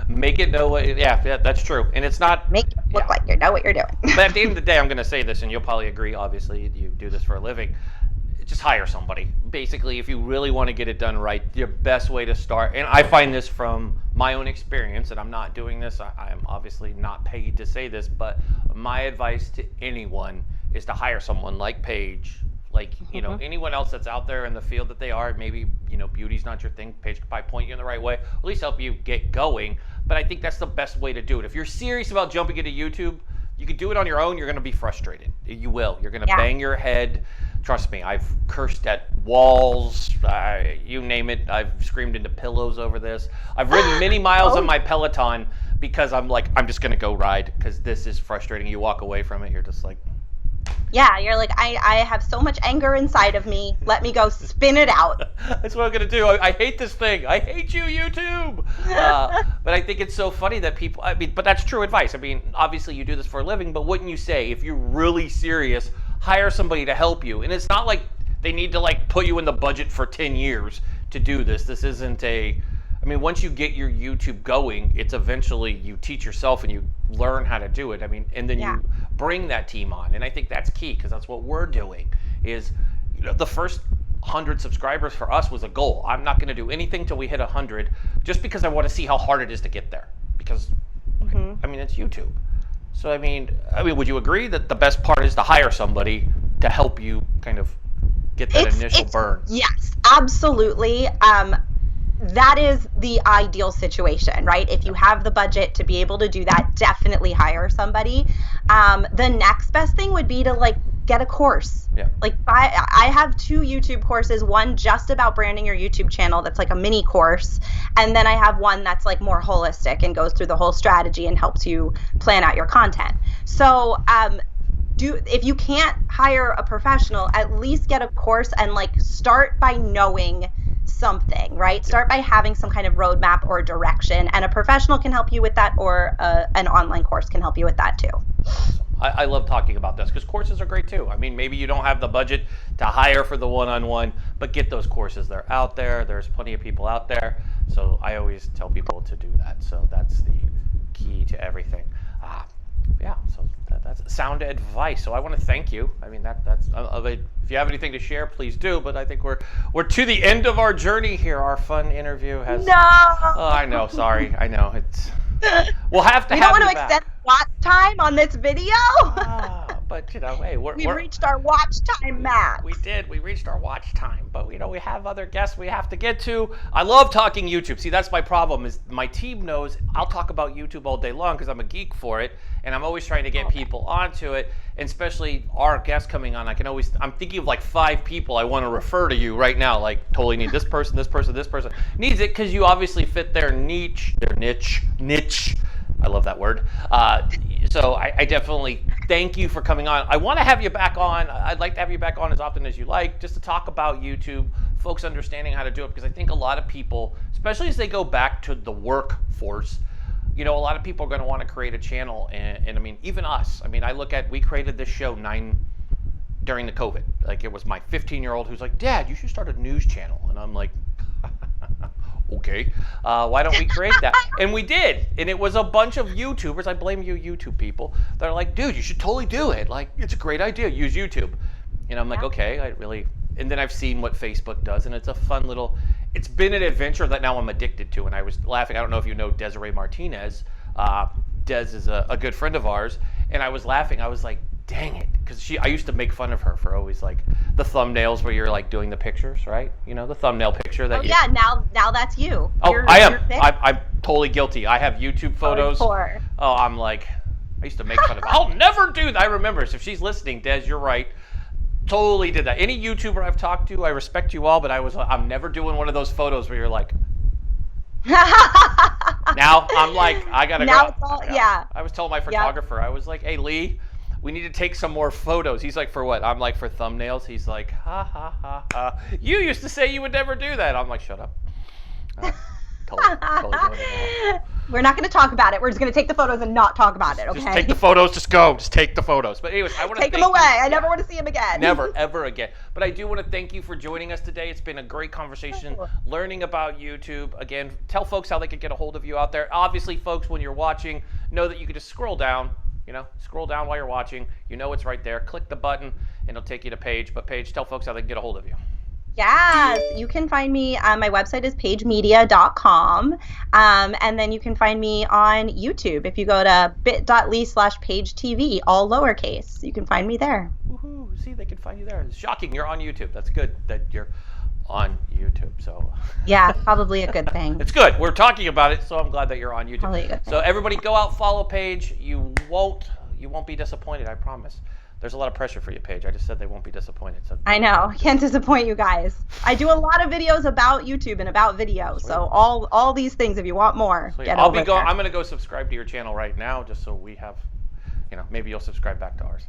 Make it know what, yeah, that's true. And it's not... Make it look like you know what you're doing. But at the end of the day, I'm going to say this, and you'll probably agree, obviously, you do this for a living. Just hire somebody. Basically, if you really want to get it done right, your best way to start, and I find this from my own experience, and I'm not doing this, I'm obviously not paid to say this, but my advice to anyone is to hire someone like Paige, Like, you know, anyone else that's out there in the field that they are, maybe, you know, beauty's not your thing. Paige could probably point you in the right way, at least help you get going. But I think that's the best way to do it. If you're serious about jumping into YouTube, you can do it on your own. You're going to be frustrated. You will. You're going to bang your head. Trust me, I've cursed at walls, you name it. I've screamed into pillows over this. I've ridden many miles on my Peloton because I'm like, I'm just going to go ride because this is frustrating. You walk away from it, you're just like... Yeah, you're like, I have so much anger inside of me. Let me go spin it out. That's what I'm going to do. I hate this thing. I hate you, YouTube. But I think it's so funny that people, I mean, but that's true advice. I mean, obviously you do this for a living, but wouldn't you say if you're really serious, hire somebody to help you? And it's not like they need to like put you in the budget for 10 years to do this. This isn't a, I mean, once you get your YouTube going, it's eventually you teach yourself and you learn how to do it. I mean, and then you bring that team on. And I think that's key because that's what we're doing is, you know, the first 100 subscribers for us was a goal. I'm not going to do anything till we hit 100 just because I want to see how hard it is to get there because, I mean, it's YouTube. So, I mean, would you agree that the best part is to hire somebody to help you kind of get that initial burn? Yes, absolutely. That is the ideal situation, right? If you have the budget to be able to do that, definitely hire somebody. The next best thing would be to like get a course. Yeah. Like I have 2 YouTube courses, one just about branding your YouTube channel that's like a mini course, and then I have one that's like more holistic and goes through the whole strategy and helps you plan out your content. So if you can't hire a professional, at least get a course and like start by knowing something, right? Start by having some kind of roadmap or direction, and a professional can help you with that, or an online course can help you with that too. I love talking about this because courses are great too. I mean, maybe you don't have the budget to hire for the one-on-one, but get those courses. They're out there. There's plenty of people out there. So I always tell people to do that. So that's the key to everything. Yeah, so that's sound advice. So I want to thank you. I mean, that's if you have anything to share, please do. But I think we're to the end of our journey here. Our fun interview has. No. Oh, I know. Sorry. I know. It's. We'll have to. We have don't want you to back. extend watch time on this video. But you know, hey, We've reached our watch time max. We did. We reached our watch time, but you know, we have other guests we have to get to. I love talking YouTube. See, that's my problem. Is my team knows I'll talk about YouTube all day long because I'm a geek for it, and I'm always trying to get people onto it, and especially our guests coming on. I'm thinking of like 5 people I want to refer to you right now. Like, totally need this person, this person, this person needs it because you obviously fit their niche. I love that word. So I definitely thank you for coming on. I want to have you back on. I'd like to have you back on as often as you like, just to talk about YouTube, folks understanding how to do it, because I think a lot of people, especially as they go back to the workforce, you know, a lot of people are going to want to create a channel. And I mean, even us. I mean, we created this show during the COVID. Like, it was my 15-year-old who's like, Dad, you should start a news channel. And I'm like, okay, why don't we create that? And we did. And it was a bunch of YouTubers. I blame you YouTube people. They're like, dude, you should totally do it. Like, it's a great idea. Use YouTube. And I'm like, okay, and then I've seen what Facebook does, and it's a fun little, it's been an adventure that now I'm addicted to. And I was laughing. I don't know if you know Desiree Martinez. Des is a good friend of ours. And I was laughing. I was like, dang it. Because I used to make fun of her for always like the thumbnails where you're like doing the pictures, right? You know, the thumbnail picture that yeah, now that's you. I am. I'm totally guilty. I have YouTube photos. Oh, I'm like, I used to make fun of her. I'll never do that. I remember. So if she's listening, Des, you're right. Totally did that. Any YouTuber I've talked to, I respect you all, but I'm never doing one of those photos where you're like, now I'm like, I gotta now go. It's all, yeah. I was telling my photographer, I was like, hey, Lee, we need to take some more photos. He's like, for what? I'm like, for thumbnails. He's like, ha, ha, ha, ha. You used to say you would never do that. I'm like, shut up. Totally doing it now. We're not going to talk about it. We're just going to take the photos and not talk about it, okay? Just take the photos. Just go. Just take the photos. But anyways, I want to take them away. I never want to see them again. Never, ever again. But I do want to thank you for joining us today. It's been a great conversation, learning about YouTube. Again, tell folks how they can get a hold of you out there. Obviously, folks, when you're watching, know that you can just scroll down. You know, scroll down while you're watching. You know it's right there. Click the button, and it'll take you to Paige. But Paige, tell folks how they can get a hold of you. Yes, you can find me. My website is pagemedia.com. And then you can find me on YouTube. If you go to bit.ly/PageTV, all lowercase, you can find me there. Woohoo. see, they can find you there. It's shocking. You're on YouTube. That's good that you're on YouTube. So Yeah, probably a good thing. it's good. We're talking about it, so I'm glad that you're on YouTube. Probably a good thing. So everybody, go out, follow Paige. You won't be disappointed. I promise. There's a lot of pressure for you, Paige. I just said they won't be disappointed. So I know. I can't disappoint you guys. I do a lot of videos about YouTube and about video. Sweet. So all these things, if you want more, Sweet. get I'm over there. going to go subscribe to your channel right now, just so we have, maybe you'll subscribe back to ours.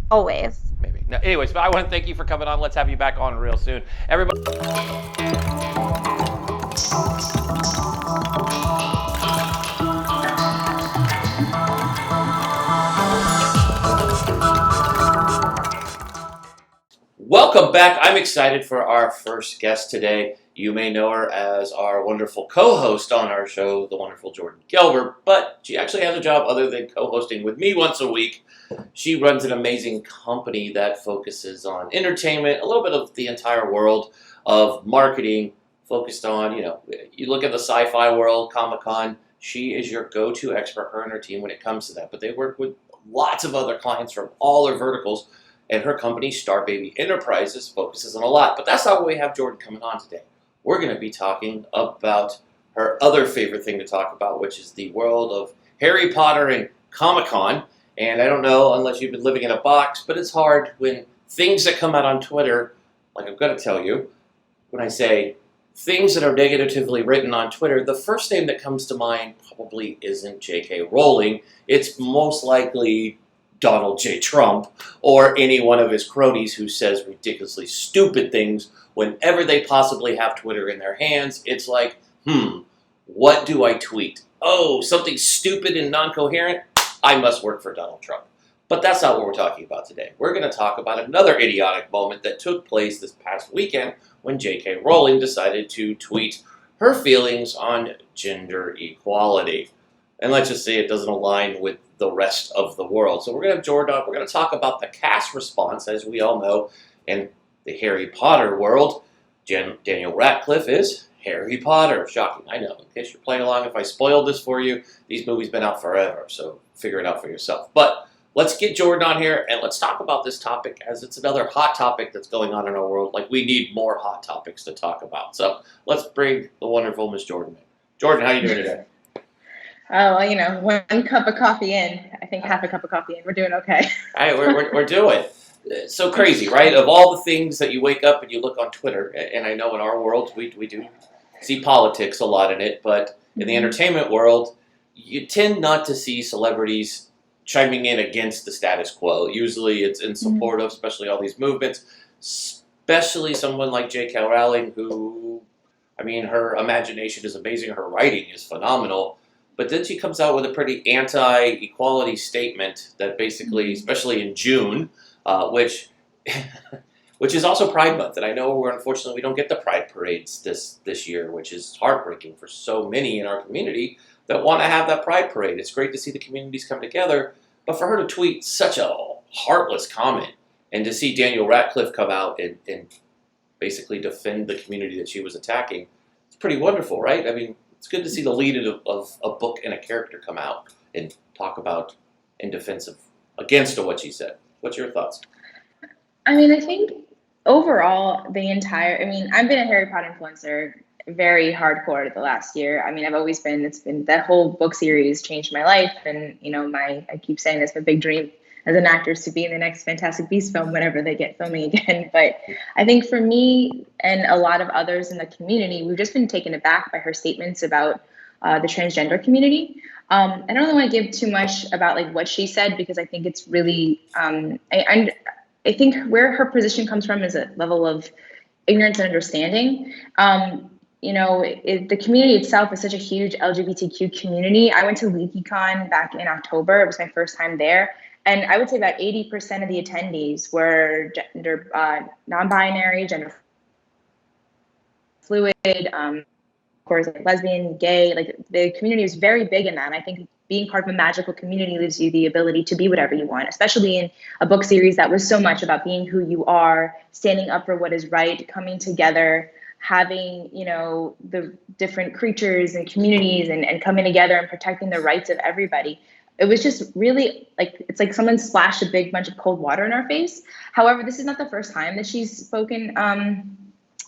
Always. Maybe. No, anyways, but I want to thank you for coming on. Let's have you back on real soon. Everybody. Welcome back. I'm excited for our first guest today. You may know her as our wonderful co-host on our show, the wonderful Jordan Gelber, but she actually has a job other than co-hosting with me once a week. She runs an amazing company that focuses on entertainment, a little bit of the entire world of marketing, focused on, you look at the sci-fi world, Comic-Con, she is your go-to expert, her and her team, when it comes to that. But they work with lots of other clients from all their verticals, and her company, Starbaby Enterprises, focuses on a lot. But that's not why we have Jordan coming on today. We're going to be talking about her other favorite thing to talk about, which is the world of Harry Potter and Comic-Con. And I don't know, unless you've been living in a box, but it's hard when things that come out on Twitter, like I'm going to tell you, when I say things that are negatively written on Twitter, the first name that comes to mind probably isn't J.K. Rowling. It's most likely Donald J. Trump or any one of his cronies who says ridiculously stupid things whenever they possibly have Twitter in their hands. It's like, what do I tweet? Oh, something stupid and non-coherent? I must work for Donald Trump. But that's not what we're talking about today. We're going to talk about another idiotic moment that took place this past weekend when J.K. Rowling decided to tweet her feelings on gender equality. And let's just say it doesn't align with the rest of the world. So we're going to have Jordan on. We're going to talk about the cast response. As we all know, in the Harry Potter world, Daniel Radcliffe is Harry Potter. Shocking, I know. In case you're playing along, if I spoiled this for you, these movies been out forever, so figure it out for yourself. But let's get Jordan on here, and let's talk about this topic, as it's another hot topic that's going on in our world. Like, we need more hot topics to talk about. So let's bring the wonderful Miss Jordan in. Jordan, how are you doing today? Oh, well, one cup of coffee in. I think half a cup of coffee in. We're doing okay. All right, we're doing. It's so crazy, right? Of all the things that you wake up and you look on Twitter, and I know in our world we do see politics a lot in it, but in the entertainment world, you tend not to see celebrities chiming in against the status quo. Usually it's in support of, especially all these movements, especially someone like J.K. Rowling, who, her imagination is amazing, her writing is phenomenal, but then she comes out with a pretty anti-equality statement that basically, especially in June, which is also Pride Month. And I know unfortunately we don't get the Pride parades this year, which is heartbreaking for so many in our community that want to have that Pride parade. It's great to see the communities come together, but for her to tweet such a heartless comment and to see Daniel Radcliffe come out and basically defend the community that she was attacking, it's pretty wonderful, right? It's good to see the lead of a book and a character come out and talk about in defense of against what she said. What's your thoughts? I think overall, I've been a Harry Potter influencer very hardcore the last year. it's been that whole book series changed my life. And, I keep saying this, my big dream as an actor is to be in the next Fantastic Beasts film whenever they get filming again. But I think for me and a lot of others in the community, we've just been taken aback by her statements about the transgender community. I don't want to give too much about what she said, because I think it's really, I think where her position comes from is a level of ignorance and understanding. The community itself is such a huge LGBTQ community. I went to LeakyCon back in October. It was my first time there. And I would say about 80% of the attendees were gender non-binary, gender fluid, of course, lesbian, gay. The community is very big in that. And I think being part of a magical community gives you the ability to be whatever you want, especially in a book series that was so much about being who you are, standing up for what is right, coming together, having, the different creatures and communities and coming together and protecting the rights of everybody. it was just really like, it's like someone splashed a big bunch of cold water in our face. However, this is not the first time that she's spoken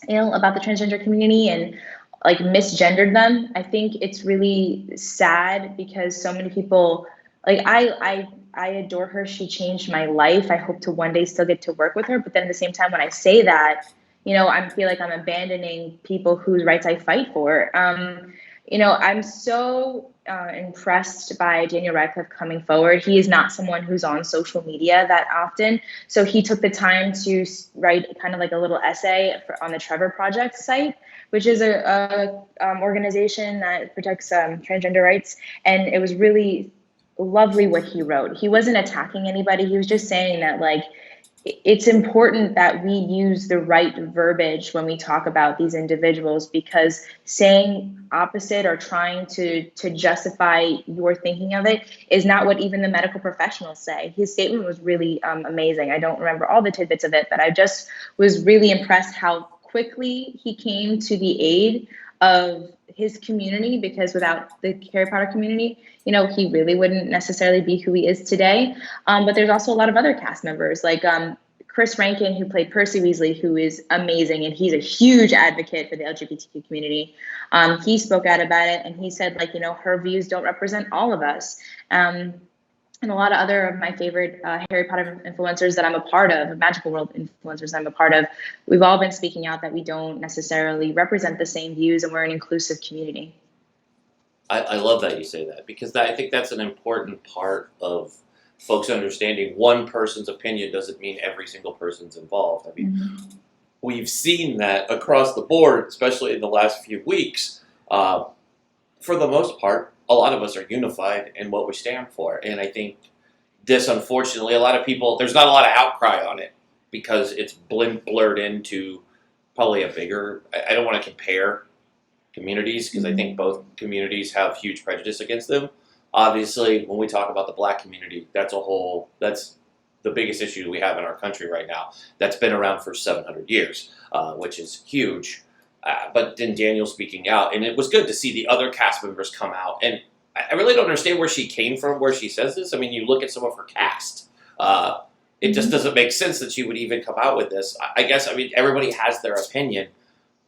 ill about the transgender community and like misgendered them. I think it's really sad because so many people, like I adore her. She changed my life. I hope to one day still get to work with her. But then at the same time, when I say that, I feel like I'm abandoning people whose rights I fight for. I'm so impressed by Daniel Radcliffe coming forward. He is not someone who's on social media that often. So he took the time to write kind of like a little essay on the Trevor Project site, which is a organization that protects transgender rights. And it was really lovely what he wrote. He wasn't attacking anybody. He was just saying that, like, it's important that we use the right verbiage when we talk about these individuals, because saying opposite or trying to justify your thinking of it is not what even the medical professionals say. His statement was really amazing. I don't remember all the tidbits of it, but I just was really impressed how quickly he came to the aid of his community, because without the Harry Potter community, he really wouldn't necessarily be who he is today. But there's also a lot of other cast members, like Chris Rankin, who played Percy Weasley, who is amazing, and he's a huge advocate for the LGBTQ community. He spoke out about it, and he said, like, her views don't represent all of us. And a lot of other of my favorite Harry Potter influencers that I'm a part of, Magical World influencers I'm a part of, we've all been speaking out that we don't necessarily represent the same views, and we're an inclusive community. I love that you say that, because I think that's an important part of folks understanding one person's opinion doesn't mean every single person's involved. I mean, we've seen that across the board, especially in the last few weeks. For the most part, a lot of us are unified in what we stand for. And I think this, unfortunately, a lot of people, there's not a lot of outcry on it because it's blurred into probably a bigger, I don't want to compare communities, because I think both communities have huge prejudice against them. Obviously, when we talk about the Black community, that's the biggest issue we have in our country right now. That's been around for 700 years, which is huge. But then Daniel speaking out, and it was good to see the other cast members come out. And I really don't understand where she came from, where she says this. I mean, you look at some of her cast. It just doesn't make sense that she would even come out with this. I guess, everybody has their opinion.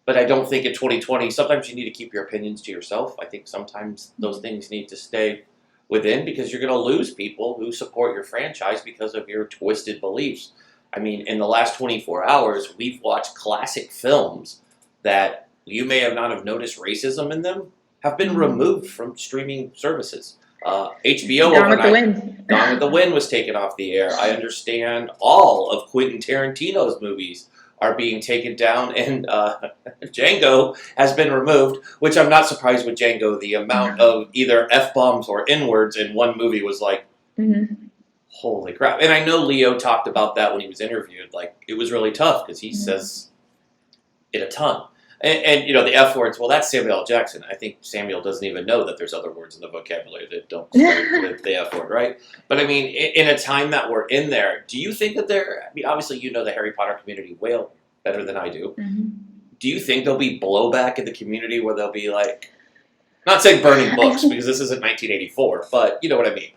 But I don't think in 2020, sometimes you need to keep your opinions to yourself. I think sometimes those things need to stay within, because you're going to lose people who support your franchise because of your twisted beliefs. I mean, in the last 24 hours, we've watched classic films that you may have not have noticed racism in them have been removed from streaming services. HBO Gone with the Wind. Gone with the Wind was taken off the air. I understand all of Quentin Tarantino's movies are being taken down, and Django has been removed, which I'm not surprised with Django. The amount of either F-bombs or N-words in one movie was like, holy crap. And I know Leo talked about that when he was interviewed. Like, it was really tough because he says it a ton. And the F words, well, that's Samuel L. Jackson. I think Samuel doesn't even know that there's other words in the vocabulary that don't start with the F word, right? But I mean, in a time that we're in there, do you think that obviously you know the Harry Potter community way better than I do. Do you think there'll be blowback in the community where they'll be like, not saying burning books because this isn't 1984, but you know what I mean?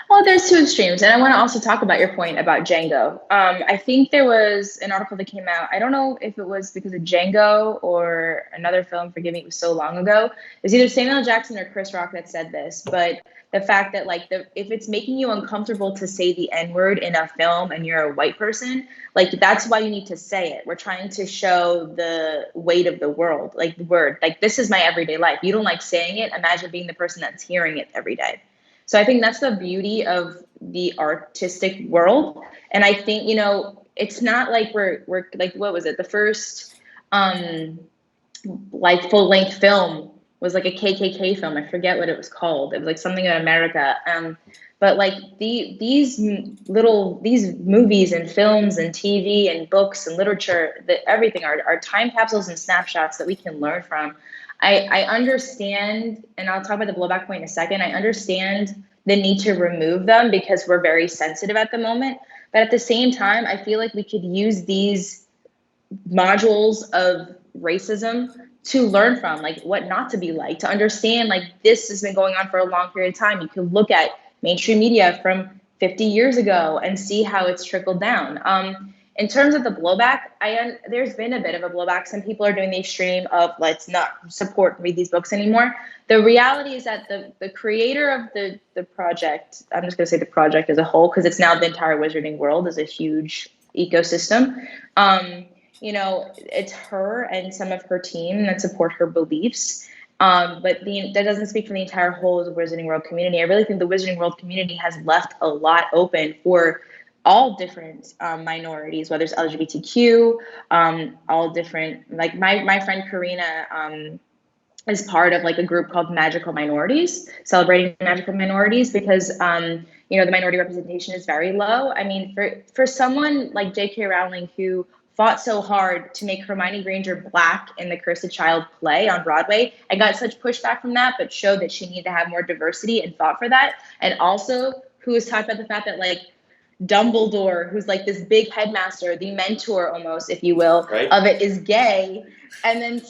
Well, there's two extremes, and I want to also talk about your point about Django. I think there was an article that came out. I don't know if it was because of Django or another film. Forgive me, it was so long ago. It was either Samuel L. Jackson or Chris Rock that said this. But the fact that if it's making you uncomfortable to say the N-word in a film and you're a white person, that's why you need to say it. We're trying to show the weight of the world, the word. This is my everyday life. You don't like saying it. Imagine being the person that's hearing it every day. So I think that's the beauty of the artistic world. And I think, it's not like we're what was it? The first full length film was a KKK film. I forget what it was called. It was something in America. But these movies and films and TV and books and literature, everything are time capsules and snapshots that we can learn from. I understand, and I'll talk about the blowback point in a second. I understand the need to remove them because we're very sensitive at the moment. But at the same time, I feel like we could use these modules of racism to learn from, like what not to be like, to understand like this has been going on for a long period of time. You can look at mainstream media from 50 years ago and see how it's trickled down. In terms of the blowback, there's been a bit of a blowback. Some people are doing the extreme of let's not support read these books anymore. The reality is that the creator of the project, I'm just going to say the project as a whole, because it's now the entire wizarding world is a huge ecosystem. It's her and some of her team that support her beliefs. But that doesn't speak for the entire whole of the Wizarding World community. I really think the Wizarding World community has left a lot open for all different minorities, whether it's LGBTQ, all different. Like my friend Karina is part of like a group called Magical Minorities, celebrating magical minorities, because the minority representation is very low. I mean, for someone like J.K. Rowling, who fought so hard to make Hermione Granger Black in the Cursed Child play on Broadway, and got such pushback from that, but showed that she needed to have more diversity and fought for that. And also who has talked about the fact that like Dumbledore, who's like this big headmaster, the mentor almost, if you will, right, of it, is gay. And then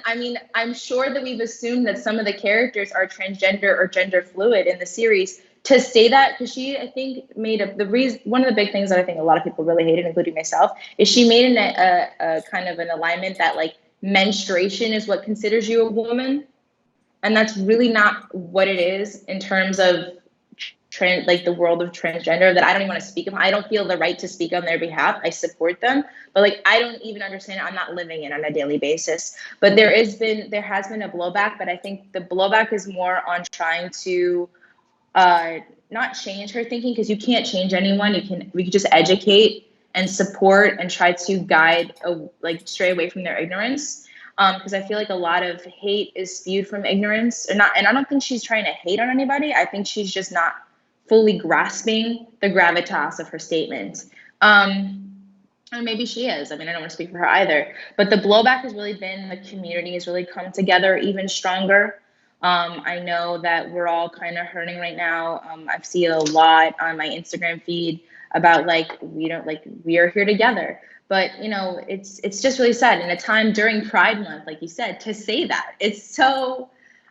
I mean, I'm sure that we've assumed that some of the characters are transgender or gender fluid in the series. To say that, because she, I think, made one of the big things that I think a lot of people really hated, including myself, is she made a kind of an alignment that like menstruation is what considers you a woman, and that's really not what it is in terms of like the world of transgender. That I don't even want to speak of. I don't feel the right to speak on their behalf. I support them, but like I don't even understand it. I'm not living it on a daily basis. But there has been a blowback, but I think the blowback is more on trying to not change her thinking, because you can't change anyone. We can just educate and support and try to guide, stray away from their ignorance. Because I feel like a lot of hate is spewed from ignorance, and I don't think she's trying to hate on anybody. I think she's just not fully grasping the gravitas of her statement. And maybe she is. I mean, I don't want to speak for her either. But the blowback has really been, the community has really come together even stronger. I know that we're all kind of hurting right now. I've seen a lot on my Instagram feed about we are here together. But it's just really sad in a time during Pride Month, like you said, to say that. It's so,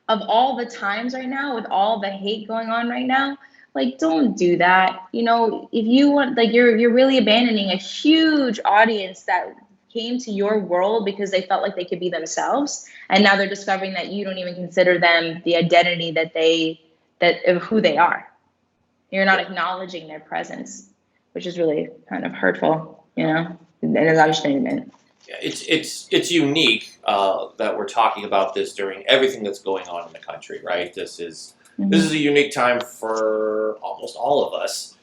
of all the times right now, with all the hate going on right now, like, don't do that. If you want, you're really abandoning a huge audience that came to your world because they felt like they could be themselves, and now they're discovering that you don't even consider them the identity of who they are. You're not acknowledging their presence, which is really kind of hurtful, and an understatement. Yeah, it's unique that we're talking about this during everything that's going on in the country, right? This is a unique time for almost all of us.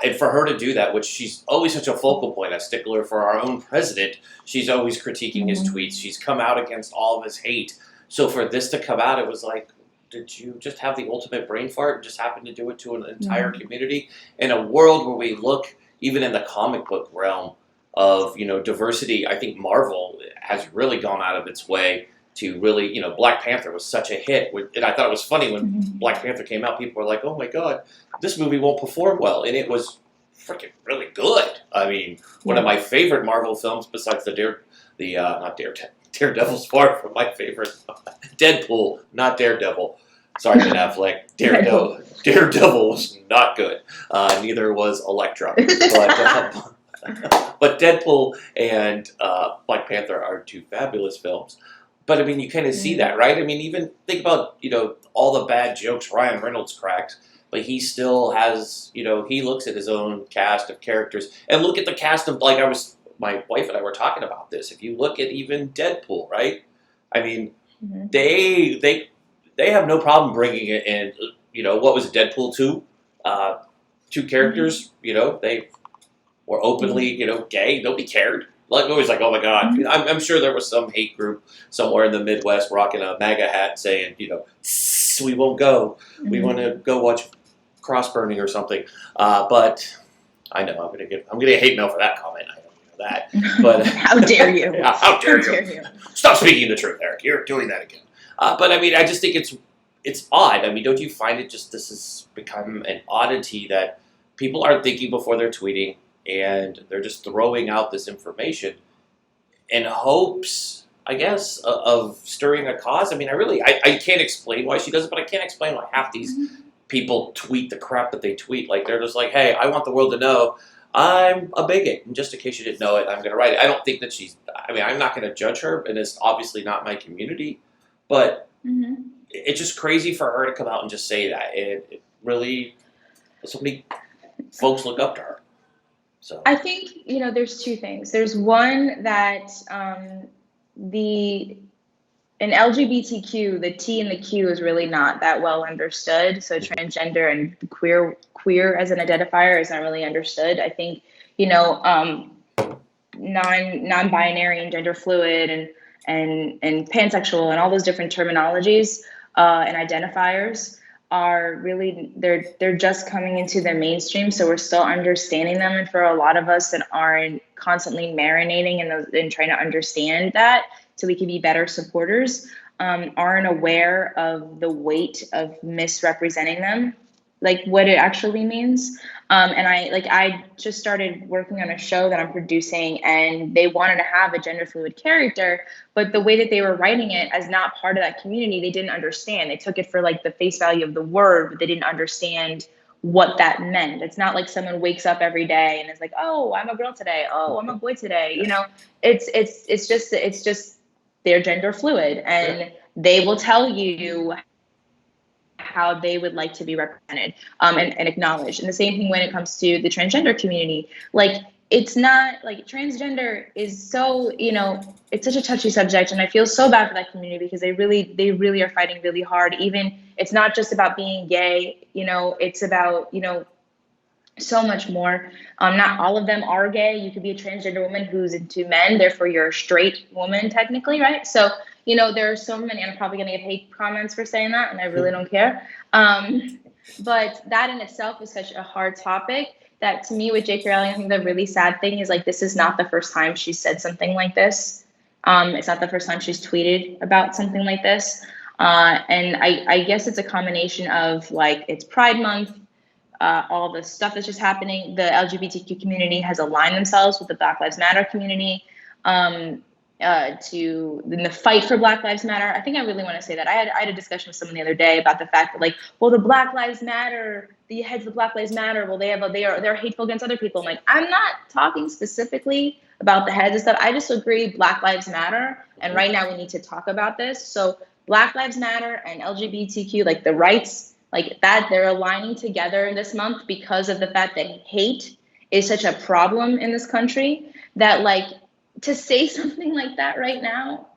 And for her to do that, which she's always such a focal point, a stickler for our own president, she's always critiquing his tweets. She's come out against all of his hate. So for this to come out, it was like, did you just have the ultimate brain fart and just happen to do it to an entire community? In a world where we look, even in the comic book realm, of diversity, I think Marvel has really gone out of its way to really, Black Panther was such a hit. And I thought it was funny when Black Panther came out, people were like, oh my God, this movie won't perform well. And it was freaking really good. I mean, one of my favorite Marvel films, besides Daredevil's far from my favorite. Deadpool, not Daredevil. Sorry, Ben Affleck. Daredevil was not good. Neither was Elektra. But Deadpool and Black Panther are two fabulous films. But I mean, you kind of see that, right? I mean, even think about, all the bad jokes Ryan Reynolds cracked, but he still has, he looks at his own cast of characters. And look at the cast of, my wife and I were talking about this. If you look at even Deadpool, right? I mean, they have no problem bringing it in, what was it, Deadpool 2? Two characters, they were openly, gay. Nobody cared. Nobody's like, oh my God. I'm sure there was some hate group somewhere in the Midwest rocking a MAGA hat saying, we won't go. We want to go watch cross burning or something. But I know I'm gonna get hate mail for that comment. I don't know that. But how dare you? Yeah, how dare you? Stop speaking the truth, Eric. You're doing that again. But I mean, I just think it's odd. I mean, don't you find it just this has become an oddity that people aren't thinking before they're tweeting, and they're just throwing out this information in hopes I guess, of stirring a cause. I mean, I can't explain why she does it, but I can't explain why half these people tweet the crap that they tweet. Like, they're just like, hey, I want the world to know I'm a bigot. And just in case you didn't know it, I'm going to write it. I don't think that I'm not going to judge her, and it's obviously not my community, but it's just crazy for her to come out and just say that. It really, so many folks look up to her. So I think, there's two things. There's one that in LGBTQ, the T and the Q is really not that well understood. So transgender and queer as an identifier is not really understood. I think, non-binary and gender fluid and pansexual and all those different terminologies and identifiers are really, they're just coming into the mainstream. So we're still understanding them. And for a lot of us that aren't constantly marinating in trying to understand that so we can be better supporters, aren't aware of the weight of misrepresenting them, like what it actually means. And I just started working on a show that I'm producing, and they wanted to have a gender fluid character, but the way that they were writing it as not part of that community, they didn't understand. They took it for like the face value of the word, but they didn't understand what that meant. It's not like someone wakes up every day and is like, oh, I'm a girl today. Oh, I'm a boy today. It's just they're gender fluid, and they will tell you how they would like to be represented and acknowledged. And the same thing when it comes to the transgender community. Like, it's not like transgender is so, it's such a touchy subject, and I feel so bad for that community because they really are fighting really hard. Even it's not just about being gay, it's about, so much more. Not all of them are gay. You could be a transgender woman who's into men, therefore you're a straight woman technically, right? So, there are so many, and I'm probably going to get hate comments for saying that, and I really don't care. But that in itself is such a hard topic that, to me, with J.K. Rowling, I think the really sad thing is, like, this is not the first time she's said something like this. It's not the first time she's tweeted about something like this. And I guess it's a combination of, like, it's Pride Month, all the stuff that's just happening. The LGBTQ community has aligned themselves with the Black Lives Matter community in the fight for Black Lives Matter. I think I really want to say that. I had a discussion with someone the other day about the fact that, like, well, the Black Lives Matter, the heads of the Black Lives Matter, well, they're hateful against other people. I'm like, I'm not talking specifically about the heads and stuff. I just agree Black Lives Matter, and right now we need to talk about this. So Black Lives Matter and LGBTQ, like the rights, like that, they're aligning together this month because of the fact that hate is such a problem in this country that, like, to say something like that right now,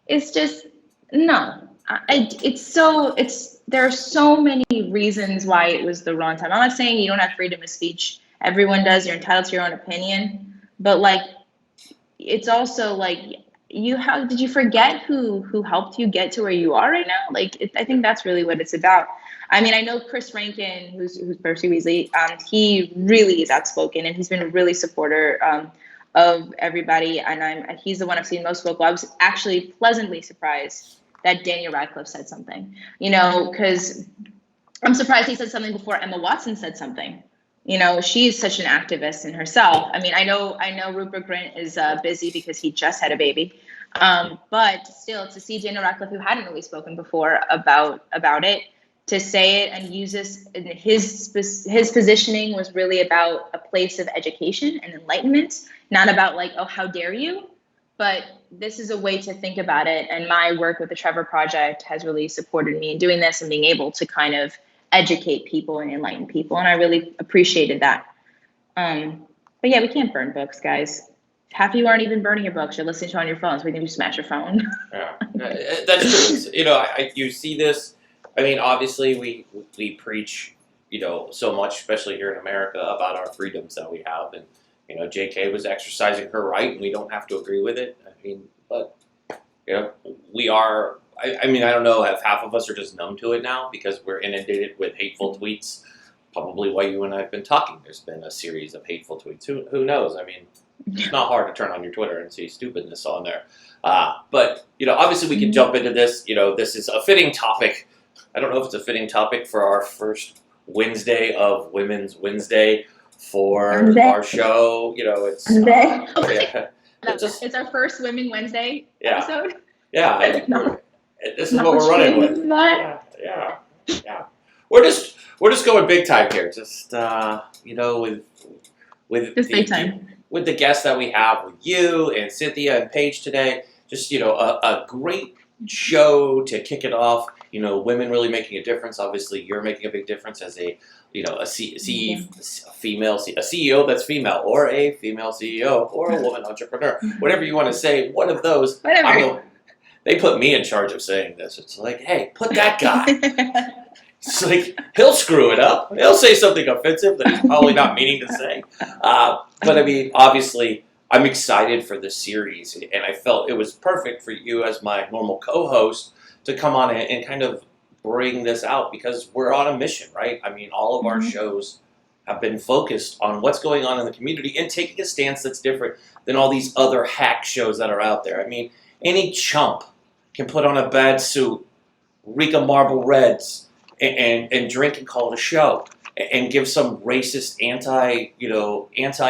it's just, no. There are so many reasons why it was the wrong time. I'm not saying you don't have freedom of speech. Everyone does. You're entitled to your own opinion. But, like, it's also like, did you forget who helped you get to where you are right now? Like, I think that's really what it's about. I mean, I know Chris Rankin, who's Percy Weasley, he really is outspoken, and he's been a really supporter of everybody, and he's the one I've seen most vocal. I was actually pleasantly surprised that Daniel Radcliffe said something, because I'm surprised he said something before Emma Watson said something. She's such an activist in herself. I mean, I know Rupert Grint is busy because he just had a baby, but still, to see Daniel Radcliffe, who hadn't really spoken before about it, to say it and use this, his positioning was really about a place of education and enlightenment, not about, like, oh, how dare you? But this is a way to think about it. And my work with the Trevor Project has really supported me in doing this and being able to kind of educate people and enlighten people. And I really appreciated that. But yeah, we can't burn books, guys. Half of you aren't even burning your books. You're listening to it on your phones. We can just smash your phone. Yeah, that's true. You see this. I mean, obviously, we preach, so much, especially here in America, about our freedoms that we have. And, J.K. was exercising her right, and we don't have to agree with it. I mean, but, we are, I mean, I don't know if half of us are just numb to it now because we're inundated with hateful tweets. Probably why you and I have been talking. There's been a series of hateful tweets. Who knows? I mean, it's not hard to turn on your Twitter and see stupidness on there. But, obviously we can jump into this. This is a fitting topic. I don't know if it's a fitting topic for our first Wednesday of Women's Wednesday for our show. It's It's our first Women Wednesday episode. Yeah, this is what we're running with. That. Yeah. We're just going big time here. Just with Just big time. With the guests that we have with you and Cynthia and Paige today. Just a great show to kick it off. Women really making a difference. Obviously, you're making a big difference as a CEO that's female, or a female CEO, or a woman entrepreneur, whatever you want to say. One of those. Whatever. They put me in charge of saying this. It's like, hey, put that guy. It's like, he'll screw it up. He'll say something offensive that he's probably not meaning to say. But I mean, obviously, I'm excited for this series, and I felt it was perfect for you as my normal co-host to come on and kind of bring this out, because we're on a mission, right? I mean, all of our shows have been focused on what's going on in the community and taking a stance that's different than all these other hack shows that are out there. I mean, any chump can put on a bad suit, reek of Marble Reds, and drink and call it a show, and give some racist anti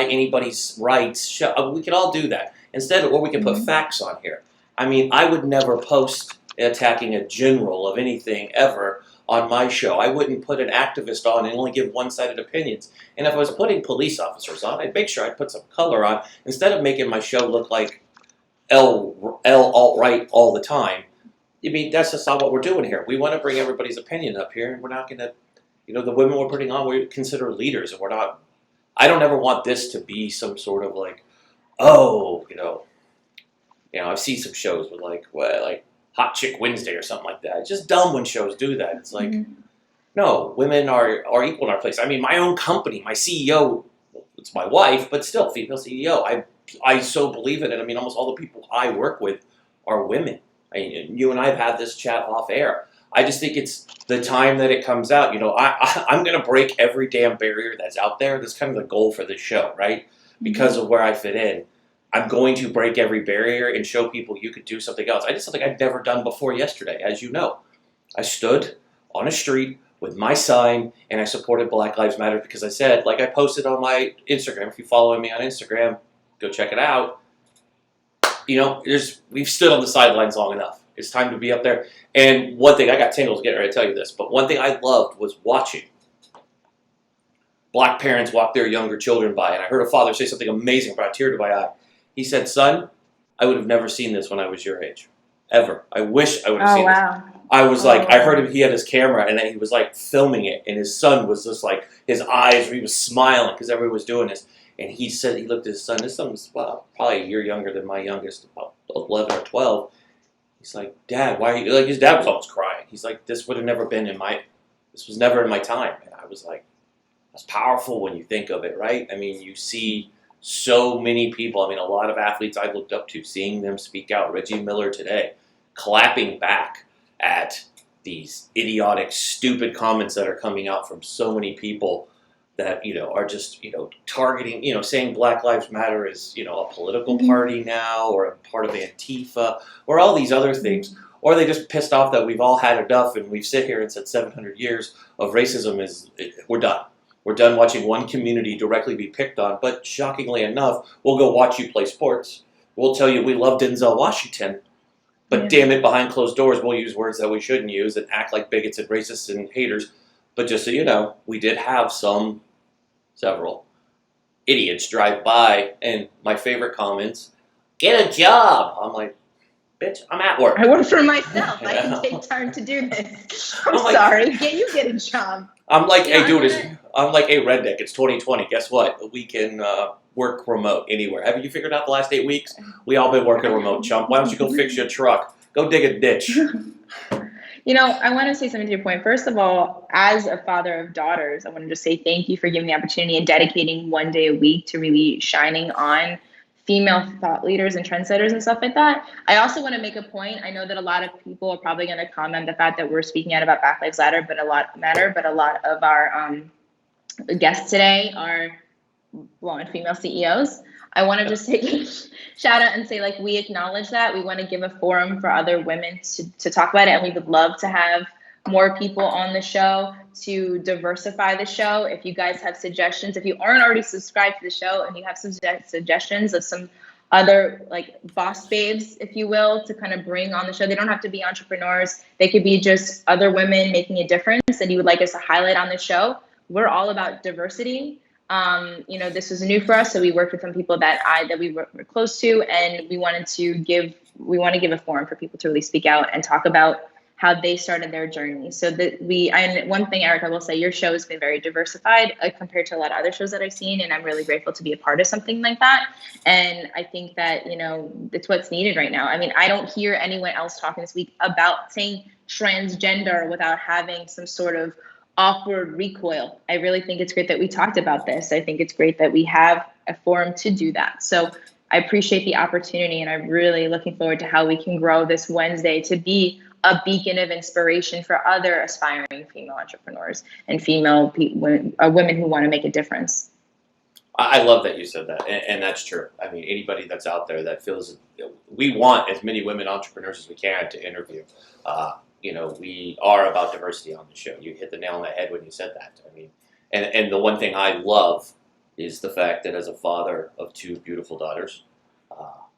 anybody's rights show. We can all do that instead, or we can put facts on here. I mean, I would never post attacking a general of anything ever on my show. I wouldn't put an activist on and only give one-sided opinions. And if I was putting police officers on, I'd make sure I'd put some color on instead of making my show look like L alt-right all the time. I mean, that's just not what we're doing here. We want to bring everybody's opinion up here, and we're not going to, the women we're putting on, we consider leaders, and we're not. I don't ever want this to be some sort of like, I've seen some shows with like Hot Chick Wednesday or something like that. It's just dumb when shows do that. It's like, no, women are equal in our place. I mean, my own company, my CEO, it's my wife, but still, female CEO. I so believe in it. I mean, almost all the people I work with are women. I mean, you and I have had this chat off air. I just think it's the time that it comes out. I'm going to break every damn barrier that's out there. That's kind of the goal for this show, right? Because of where I fit in. I'm going to break every barrier and show people you could do something else. I did something I'd never done before yesterday, as you know. I stood on a street with my sign, and I supported Black Lives Matter because I said, like I posted on my Instagram, if you follow me on Instagram, go check it out. We've stood on the sidelines long enough. It's time to be up there. And one thing, I got tingles getting ready to tell you this, but one thing I loved was watching Black parents walk their younger children by, and I heard a father say something amazing, brought a tear to my eye. He said, son, I would have never seen this when I was your age. Ever. I wish I would have seen this. I was I heard him, he had his camera, and then he was like filming it, and his son was just like, his eyes, he was smiling because everyone was doing this. And he said, he looked at his son was probably a year younger than my youngest, about 11 or 12. He's like, Dad, why are you, his dad was almost crying. He's like, this was never in my time. And I was like, that's powerful when you think of it, right? I mean, you see so many people, a lot of athletes I've looked up to, seeing them speak out. Reggie Miller today, clapping back at these idiotic, stupid comments that are coming out from so many people that, are just, targeting, saying Black Lives Matter is, a political party now, or a part of Antifa, or all these other things. Or they just pissed off that we've all had enough, and we've sit here and said 700 years of racism we're done. We're done watching one community directly be picked on, but shockingly enough, we'll go watch you play sports. We'll tell you we love Denzel Washington, but damn it, behind closed doors, we'll use words that we shouldn't use and act like bigots and racists and haters. But just so you know, we did have several idiots drive by, and my favorite comments, get a job. I'm like, bitch, I'm at work. I work for myself. I can take time to do this. I'm sorry. You get a job. I'm like, hey, dude, I'm like, hey, redneck, it's 2020. Guess what? We can work remote anywhere. Haven't you figured out the last 8 weeks? We all been working remote, chump. Why don't you go fix your truck? Go dig a ditch. I want to say something to your point. First of all, as a father of daughters, I want to just say thank you for giving the opportunity and dedicating one day a week to really shining on female thought leaders and trendsetters and stuff like that. I also want to make a point. I know that a lot of people are probably going to comment the fact that we're speaking out about Black Lives Matter, but a lot of our guests today are blonde female CEOs. I want to just take a shout out and say, we acknowledge that. We want to give a forum for other women to talk about it. And we would love to have more people on the show to diversify the show. If you guys have suggestions, if you aren't already subscribed to the show and you have some suggestions of some other like boss babes, if you will, to kind of bring on the show. They don't have to be entrepreneurs. They could be just other women making a difference that you would like us to highlight on the show. We're all about diversity. This was new for us, so we worked with some people that we were close to, and we want to give a forum for people to really speak out and talk about how they started their journey. So and one thing, Eric, I will say, your show has been very diversified compared to a lot of other shows that I've seen, and I'm really grateful to be a part of something like that. And I think that, it's what's needed right now. I mean, I don't hear anyone else talking this week about saying transgender without having some sort of awkward recoil. I really think it's great that we talked about this. I think it's great that we have a forum to do that. So I appreciate the opportunity, and I'm really looking forward to how we can grow this Wednesday to be a beacon of inspiration for other aspiring female entrepreneurs and female women who want to make a difference. I love that you said that, and that's true. I mean, anybody that's out there that feels we want as many women entrepreneurs as we can to interview. We are about diversity on the show. You hit the nail on the head when you said that. I mean, and the one thing I love is the fact that as a father of 2 beautiful daughters,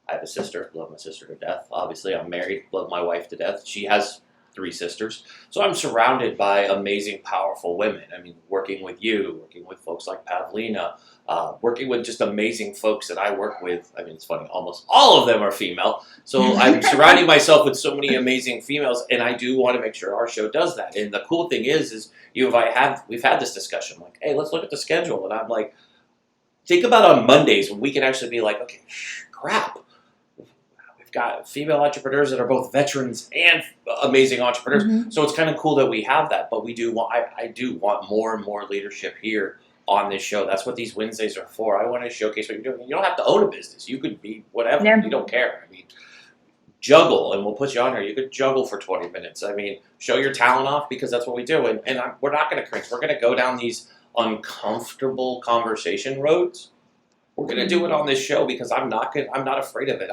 I have a sister, love my sister to death. Obviously, I'm married, love my wife to death. She has 3 sisters. So I'm surrounded by amazing, powerful women. I mean, working with you, working with folks like Pavlina, working with just amazing folks that I work with. I mean, it's funny, almost all of them are female. So I'm surrounding myself with so many amazing females, and I do want to make sure our show does that. And the cool thing is we've had this discussion, like, hey, let's look at the schedule. And I'm like, think about on Mondays when we can actually be like, okay, crap. Got female entrepreneurs that are both veterans and amazing entrepreneurs. Mm-hmm. So it's kind of cool that we have that, but we do want, I do want more and more leadership here on this show. That's what these Wednesdays are for. I want to showcase what you're doing. You don't have to own a business. You could be whatever. Yeah. You don't care. I mean, juggle, and we'll put you on here. You could juggle for 20 minutes. I mean, show your talent off, because that's what we do. And we're not going to cringe. We're going to go down these uncomfortable conversation roads. We're going to do it on this show because I'm not afraid of it.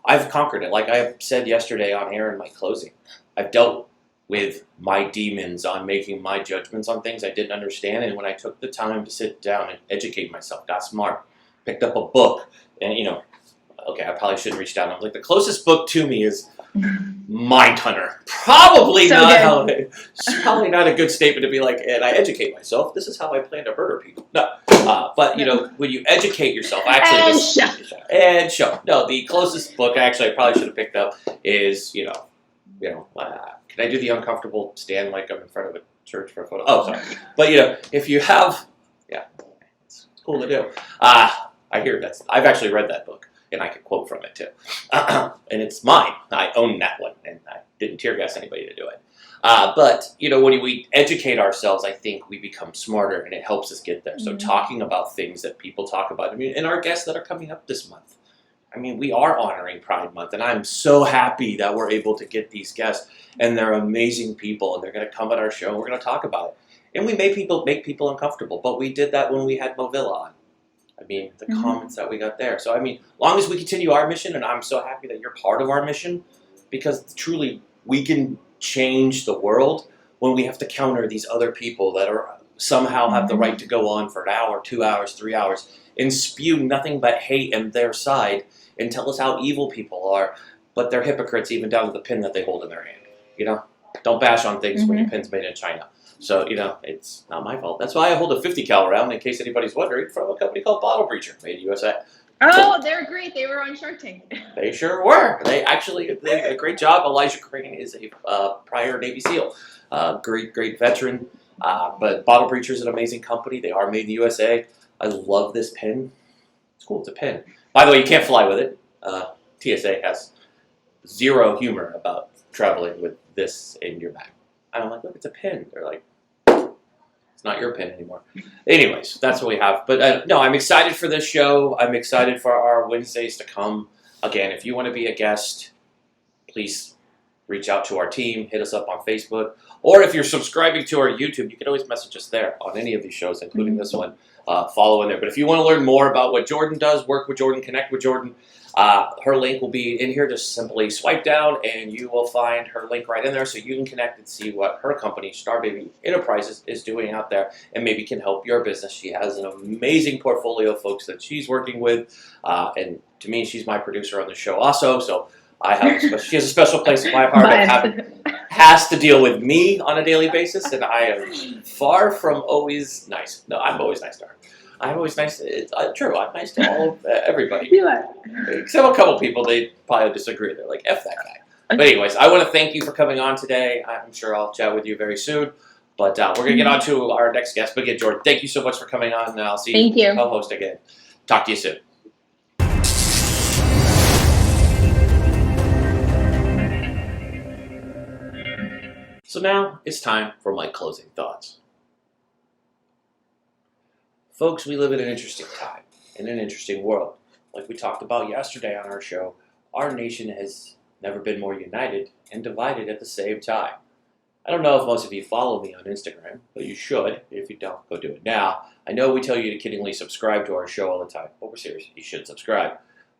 I've conquered it. Like I said yesterday on air in my closing, I've dealt with my demons on making my judgments on things I didn't understand. And when I took the time to sit down and educate myself, got smart, picked up a book, and I probably shouldn't reach down. I was like, the closest book to me is Mindhunter. Probably not a good statement to be like, and I educate myself. This is how I plan to murder people. No. But when you educate yourself, show. No, the closest book I probably should have picked up is, can I do the uncomfortable stand like I'm in front of a church for a photo? Oh, sorry. But if you have, it's cool to do. I hear I've actually read that book, and I could quote from it too. And it's mine. I own that one, and I didn't tear gas anybody to do it. But when we educate ourselves, I think we become smarter, and it helps us get there. So talking about things that people talk about, I mean, and our guests that are coming up this month, I mean, we are honoring Pride Month, and I'm so happy that we're able to get these guests, and they're amazing people, and they're going to come at our show, and we're going to talk about it. And we make people uncomfortable, but we did that when we had Movilla on. I mean, the comments that we got there. So, I mean, long as we continue our mission, and I'm so happy that you're part of our mission, because truly we can change the world when we have to counter these other people that are somehow have the right to go on for an hour, 2 hours, 3 hours, and spew nothing but hate on their side and tell us how evil people are, but they're hypocrites even down to the pin that they hold in their hand. Don't bash on things when your pin's made in China. So, it's not my fault. That's why I hold a 50 cal round, in case anybody's wondering, from a company called Bottle Breacher, made in USA. Oh, they're great. They were on Shark Tank. They sure were. They did a great job. Elijah Crane is a prior Navy SEAL. Great veteran. But Bottle Breacher is an amazing company. They are made in the USA. I love this pin. It's cool. It's a pin. By the way, you can't fly with it. TSA has zero humor about traveling with this in your bag. I'm like, look, it's a pin. They're like, it's not your pin anymore. Anyways, that's what we have. But no, I'm excited for this show. I'm excited for our Wednesdays to come. Again, if you want to be a guest, please reach out to our team, hit us up on Facebook, or if you're subscribing to our YouTube, you can always message us there on any of these shows, including this one. Follow in there. But if you want to learn more about what Jordan does, work with Jordan, connect with Jordan, her link will be in here. Just simply swipe down and you will find her link right in there so you can connect and see what her company, Starbaby Enterprises, is doing out there and maybe can help your business. She has an amazing portfolio of folks that she's working with. And to me, she's my producer on the show also. So she has a special place in my heart. Has to deal with me on a daily basis, and I am far from always nice. No, I'm always nice to her. I'm always nice. It's true. I'm nice to all of everybody. You are. Except a couple people, they probably disagree. They're like, F that guy. But anyways, I want to thank you for coming on today. I'm sure I'll chat with you very soon. But we're going to get on to our next guest. But again, Jordan, thank you so much for coming on. I'll see you co-host again. Talk to you soon. So now it's time for my closing thoughts. Folks, we live in an interesting time, in an interesting world. Like we talked about yesterday on our show, our nation has never been more united and divided at the same time. I don't know if most of you follow me on Instagram, but you should. If you don't, go do it now. I know we tell you to kiddingly subscribe to our show all the time, but we're serious. You should subscribe.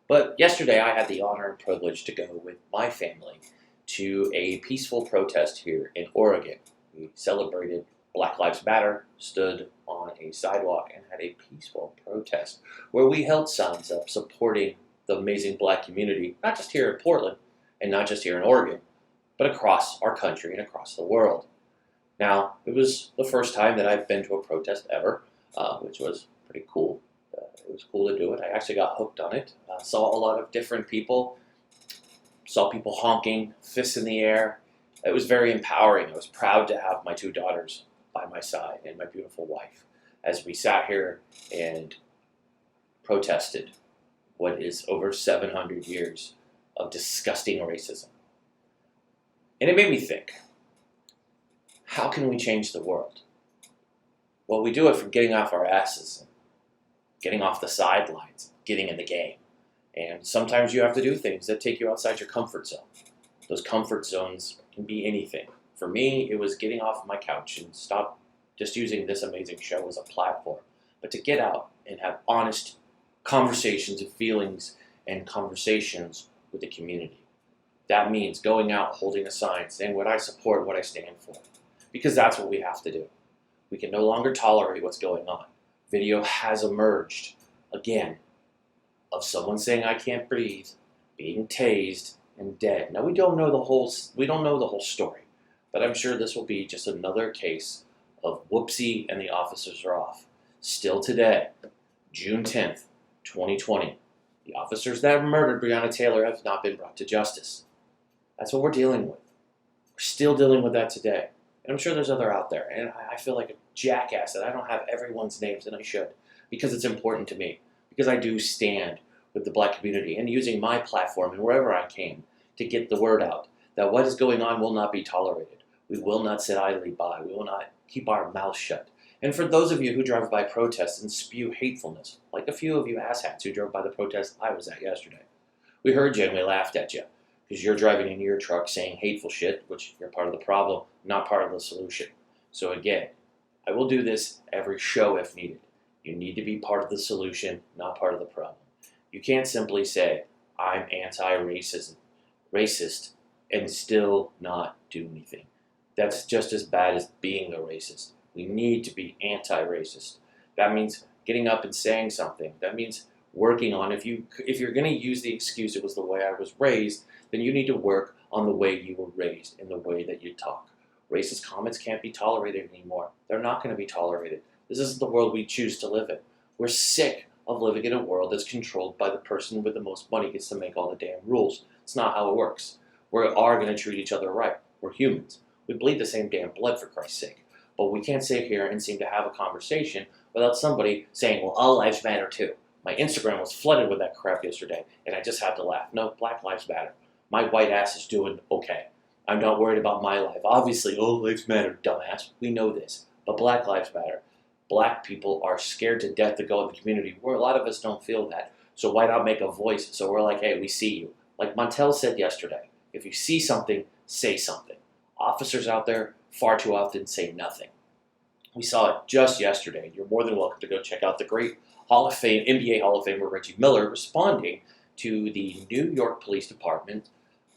But yesterday I had the honor and privilege to go with my family to a peaceful protest here in Oregon. We celebrated Black Lives Matter, stood on a sidewalk and had a peaceful protest where we held signs up supporting the amazing Black community, not just here in Portland and not just here in Oregon, but across our country and across the world. Now, it was the first time that I've been to a protest ever, which was pretty cool. It was cool to do it. I actually got hooked on it. Saw a lot of different people. Saw people honking, fists in the air. It was very empowering. I was proud to have my two daughters by my side and my beautiful wife as we sat here and protested what is over 700 years of disgusting racism. And it made me think, how can we change the world? Well, we do it from getting off our asses, and getting off the sidelines, getting in the game. And sometimes you have to do things that take you outside your comfort zone. Those comfort zones can be anything. For me, it was getting off my couch and stop just using this amazing show as a platform, but to get out and have honest conversations and feelings and conversations with the community. That means going out, holding a sign, saying what I support, what I stand for, because that's what we have to do. We can no longer tolerate what's going on. Video has emerged again of someone saying I can't breathe, being tased, and dead. Now we don't know the whole story, but I'm sure this will be just another case of whoopsie and the officers are off. Still today, June 10th, 2020, the officers that murdered Breonna Taylor have not been brought to justice. That's what we're dealing with. We're still dealing with that today. And I'm sure there's other out there. And I feel like a jackass that I don't have everyone's names, and I should, because it's important to me. Because I do stand with the Black community and using my platform and wherever I can to get the word out that what is going on will not be tolerated. We will not sit idly by. We will not keep our mouths shut. And for those of you who drive by protests and spew hatefulness, like a few of you asshats who drove by the protest I was at yesterday, we heard you and we laughed at you because you're driving in your truck saying hateful shit, which you're part of the problem, not part of the solution. So again, I will do this every show if needed. You need to be part of the solution, not part of the problem. You can't simply say, I'm anti-racist, and still not do anything. That's just as bad as being a racist. We need to be anti-racist. That means getting up and saying something. That means working on, if you're going to use the excuse, it was the way I was raised, then you need to work on the way you were raised and the way that you talk. Racist comments can't be tolerated anymore. They're not going to be tolerated. This isn't the world we choose to live in. We're sick of living in a world that's controlled by the person with the most money gets to make all the damn rules. It's not how it works. We are going to treat each other right. We're humans. We bleed the same damn blood, for Christ's sake. But we can't sit here and seem to have a conversation without somebody saying, well, all lives matter too. My Instagram was flooded with that crap yesterday, and I just had to laugh. No, Black lives matter. My white ass is doing okay. I'm not worried about my life. Obviously, all lives matter, dumbass. We know this. But Black lives matter. Black people are scared to death to go in the community, where a lot of us don't feel that. So why not make a voice? So we're like, hey, we see you. Like Montel said yesterday, if you see something, say something. Officers out there far too often say nothing. We saw it just yesterday. You're more than welcome to go check out the great Hall of Fame, NBA Hall of Famer Reggie Miller responding to the New York Police Department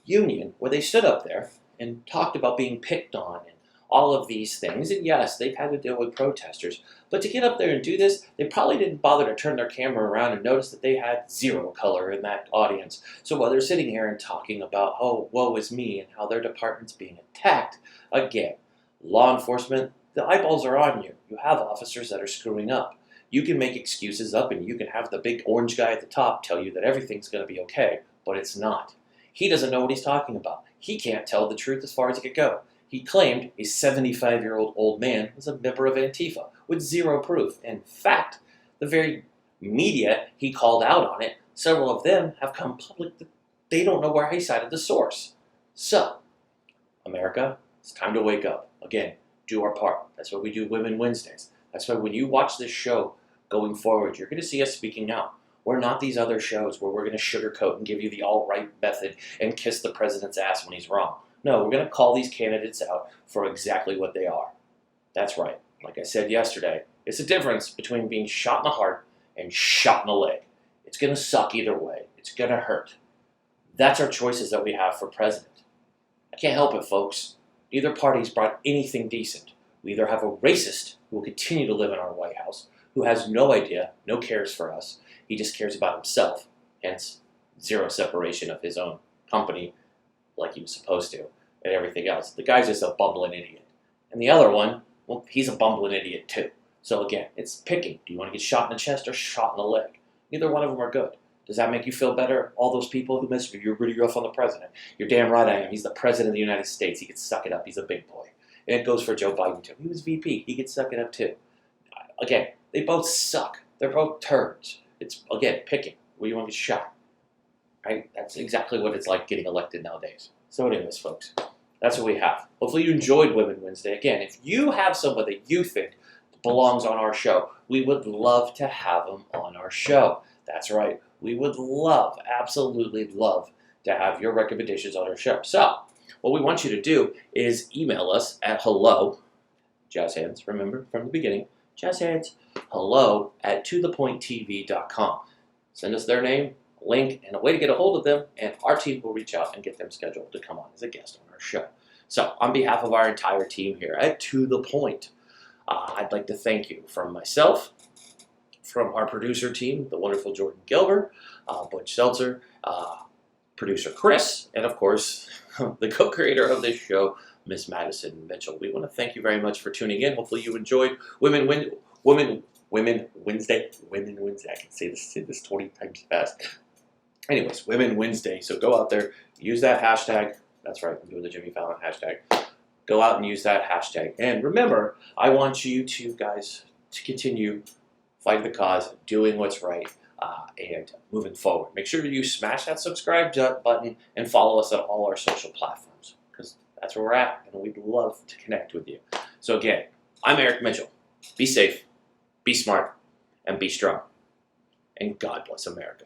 union, where they stood up there and talked about being picked on and all of these things. And yes, they've had to deal with protesters. But to get up there and do this, they probably didn't bother to turn their camera around and notice that they had zero color in that audience. So while they're sitting here and talking about, oh, woe is me, and how their department's being attacked, again, law enforcement, the eyeballs are on you. You have officers that are screwing up. You can make excuses up and you can have the big orange guy at the top tell you that everything's going to be okay, but it's not. He doesn't know what he's talking about. He can't tell the truth as far as he could go. He claimed a 75-year-old old man was a member of Antifa with zero proof. In fact, the very media he called out on it, several of them have come public that they don't know where he cited the source. So, America, it's time to wake up. Again, do our part. That's why we do Women Wednesdays. That's why when you watch this show going forward, you're going to see us speaking out. We're not these other shows where we're going to sugarcoat and give you the alt-right method and kiss the president's ass when he's wrong. No, we're going to call these candidates out for exactly what they are. That's right. Like I said yesterday, it's a difference between being shot in the heart and shot in the leg. It's going to suck either way. It's going to hurt. That's our choices that we have for president. I can't help it, folks. Neither party's brought anything decent. We either have a racist who will continue to live in our White House, who has no idea, no cares for us. He just cares about himself, hence zero separation of his own company like he was supposed to, and everything else. The guy's just a bumbling idiot. And the other one, well, he's a bumbling idiot too. So again, it's picking. Do you want to get shot in the chest or shot in the leg? Neither one of them are good. Does that make you feel better? All those people who miss you, you're really rough on the president. You're damn right I am. He's the president of the United States. He can suck it up. He's a big boy. And it goes for Joe Biden too. He was VP. He could suck it up too. Again, they both suck. They're both turds. It's, again, picking. Where you want to get shot. Right? That's exactly what it's like getting elected nowadays. So anyways, folks, that's what we have. Hopefully you enjoyed Women Wednesday. Again, if you have someone that you think belongs on our show, we would love to have them on our show. That's right. We would love, absolutely love, to have your recommendations on our show. So, what we want you to do is email us at hello, jazz hands, remember from the beginning, jazz hands, hello at tothepointtv.com. Send us their name, link, and a way to get a hold of them, and our team will reach out and get them scheduled to come on as a guest on our show. So, on behalf of our entire team here at To The Point, I'd like to thank you from myself, from our producer team, the wonderful Jordan Gelber, Butch Seltzer, producer Chris, and of course, the co-creator of this show, Miss Madison Mitchell. We want to thank you very much for tuning in. Hopefully you enjoyed Women Wednesday. I can say this 20 times fast. Anyways, Women Wednesday. So go out there, use that hashtag. That's right, I'm doing the Jimmy Fallon hashtag. Go out and use that hashtag. And remember, I want you to, guys, to continue fighting the cause, doing what's right, and moving forward. Make sure you smash that subscribe button and follow us on all our social platforms, because that's where we're at, and we'd love to connect with you. So again, I'm Eric Mitchell. Be safe, be smart, and be strong. And God bless America.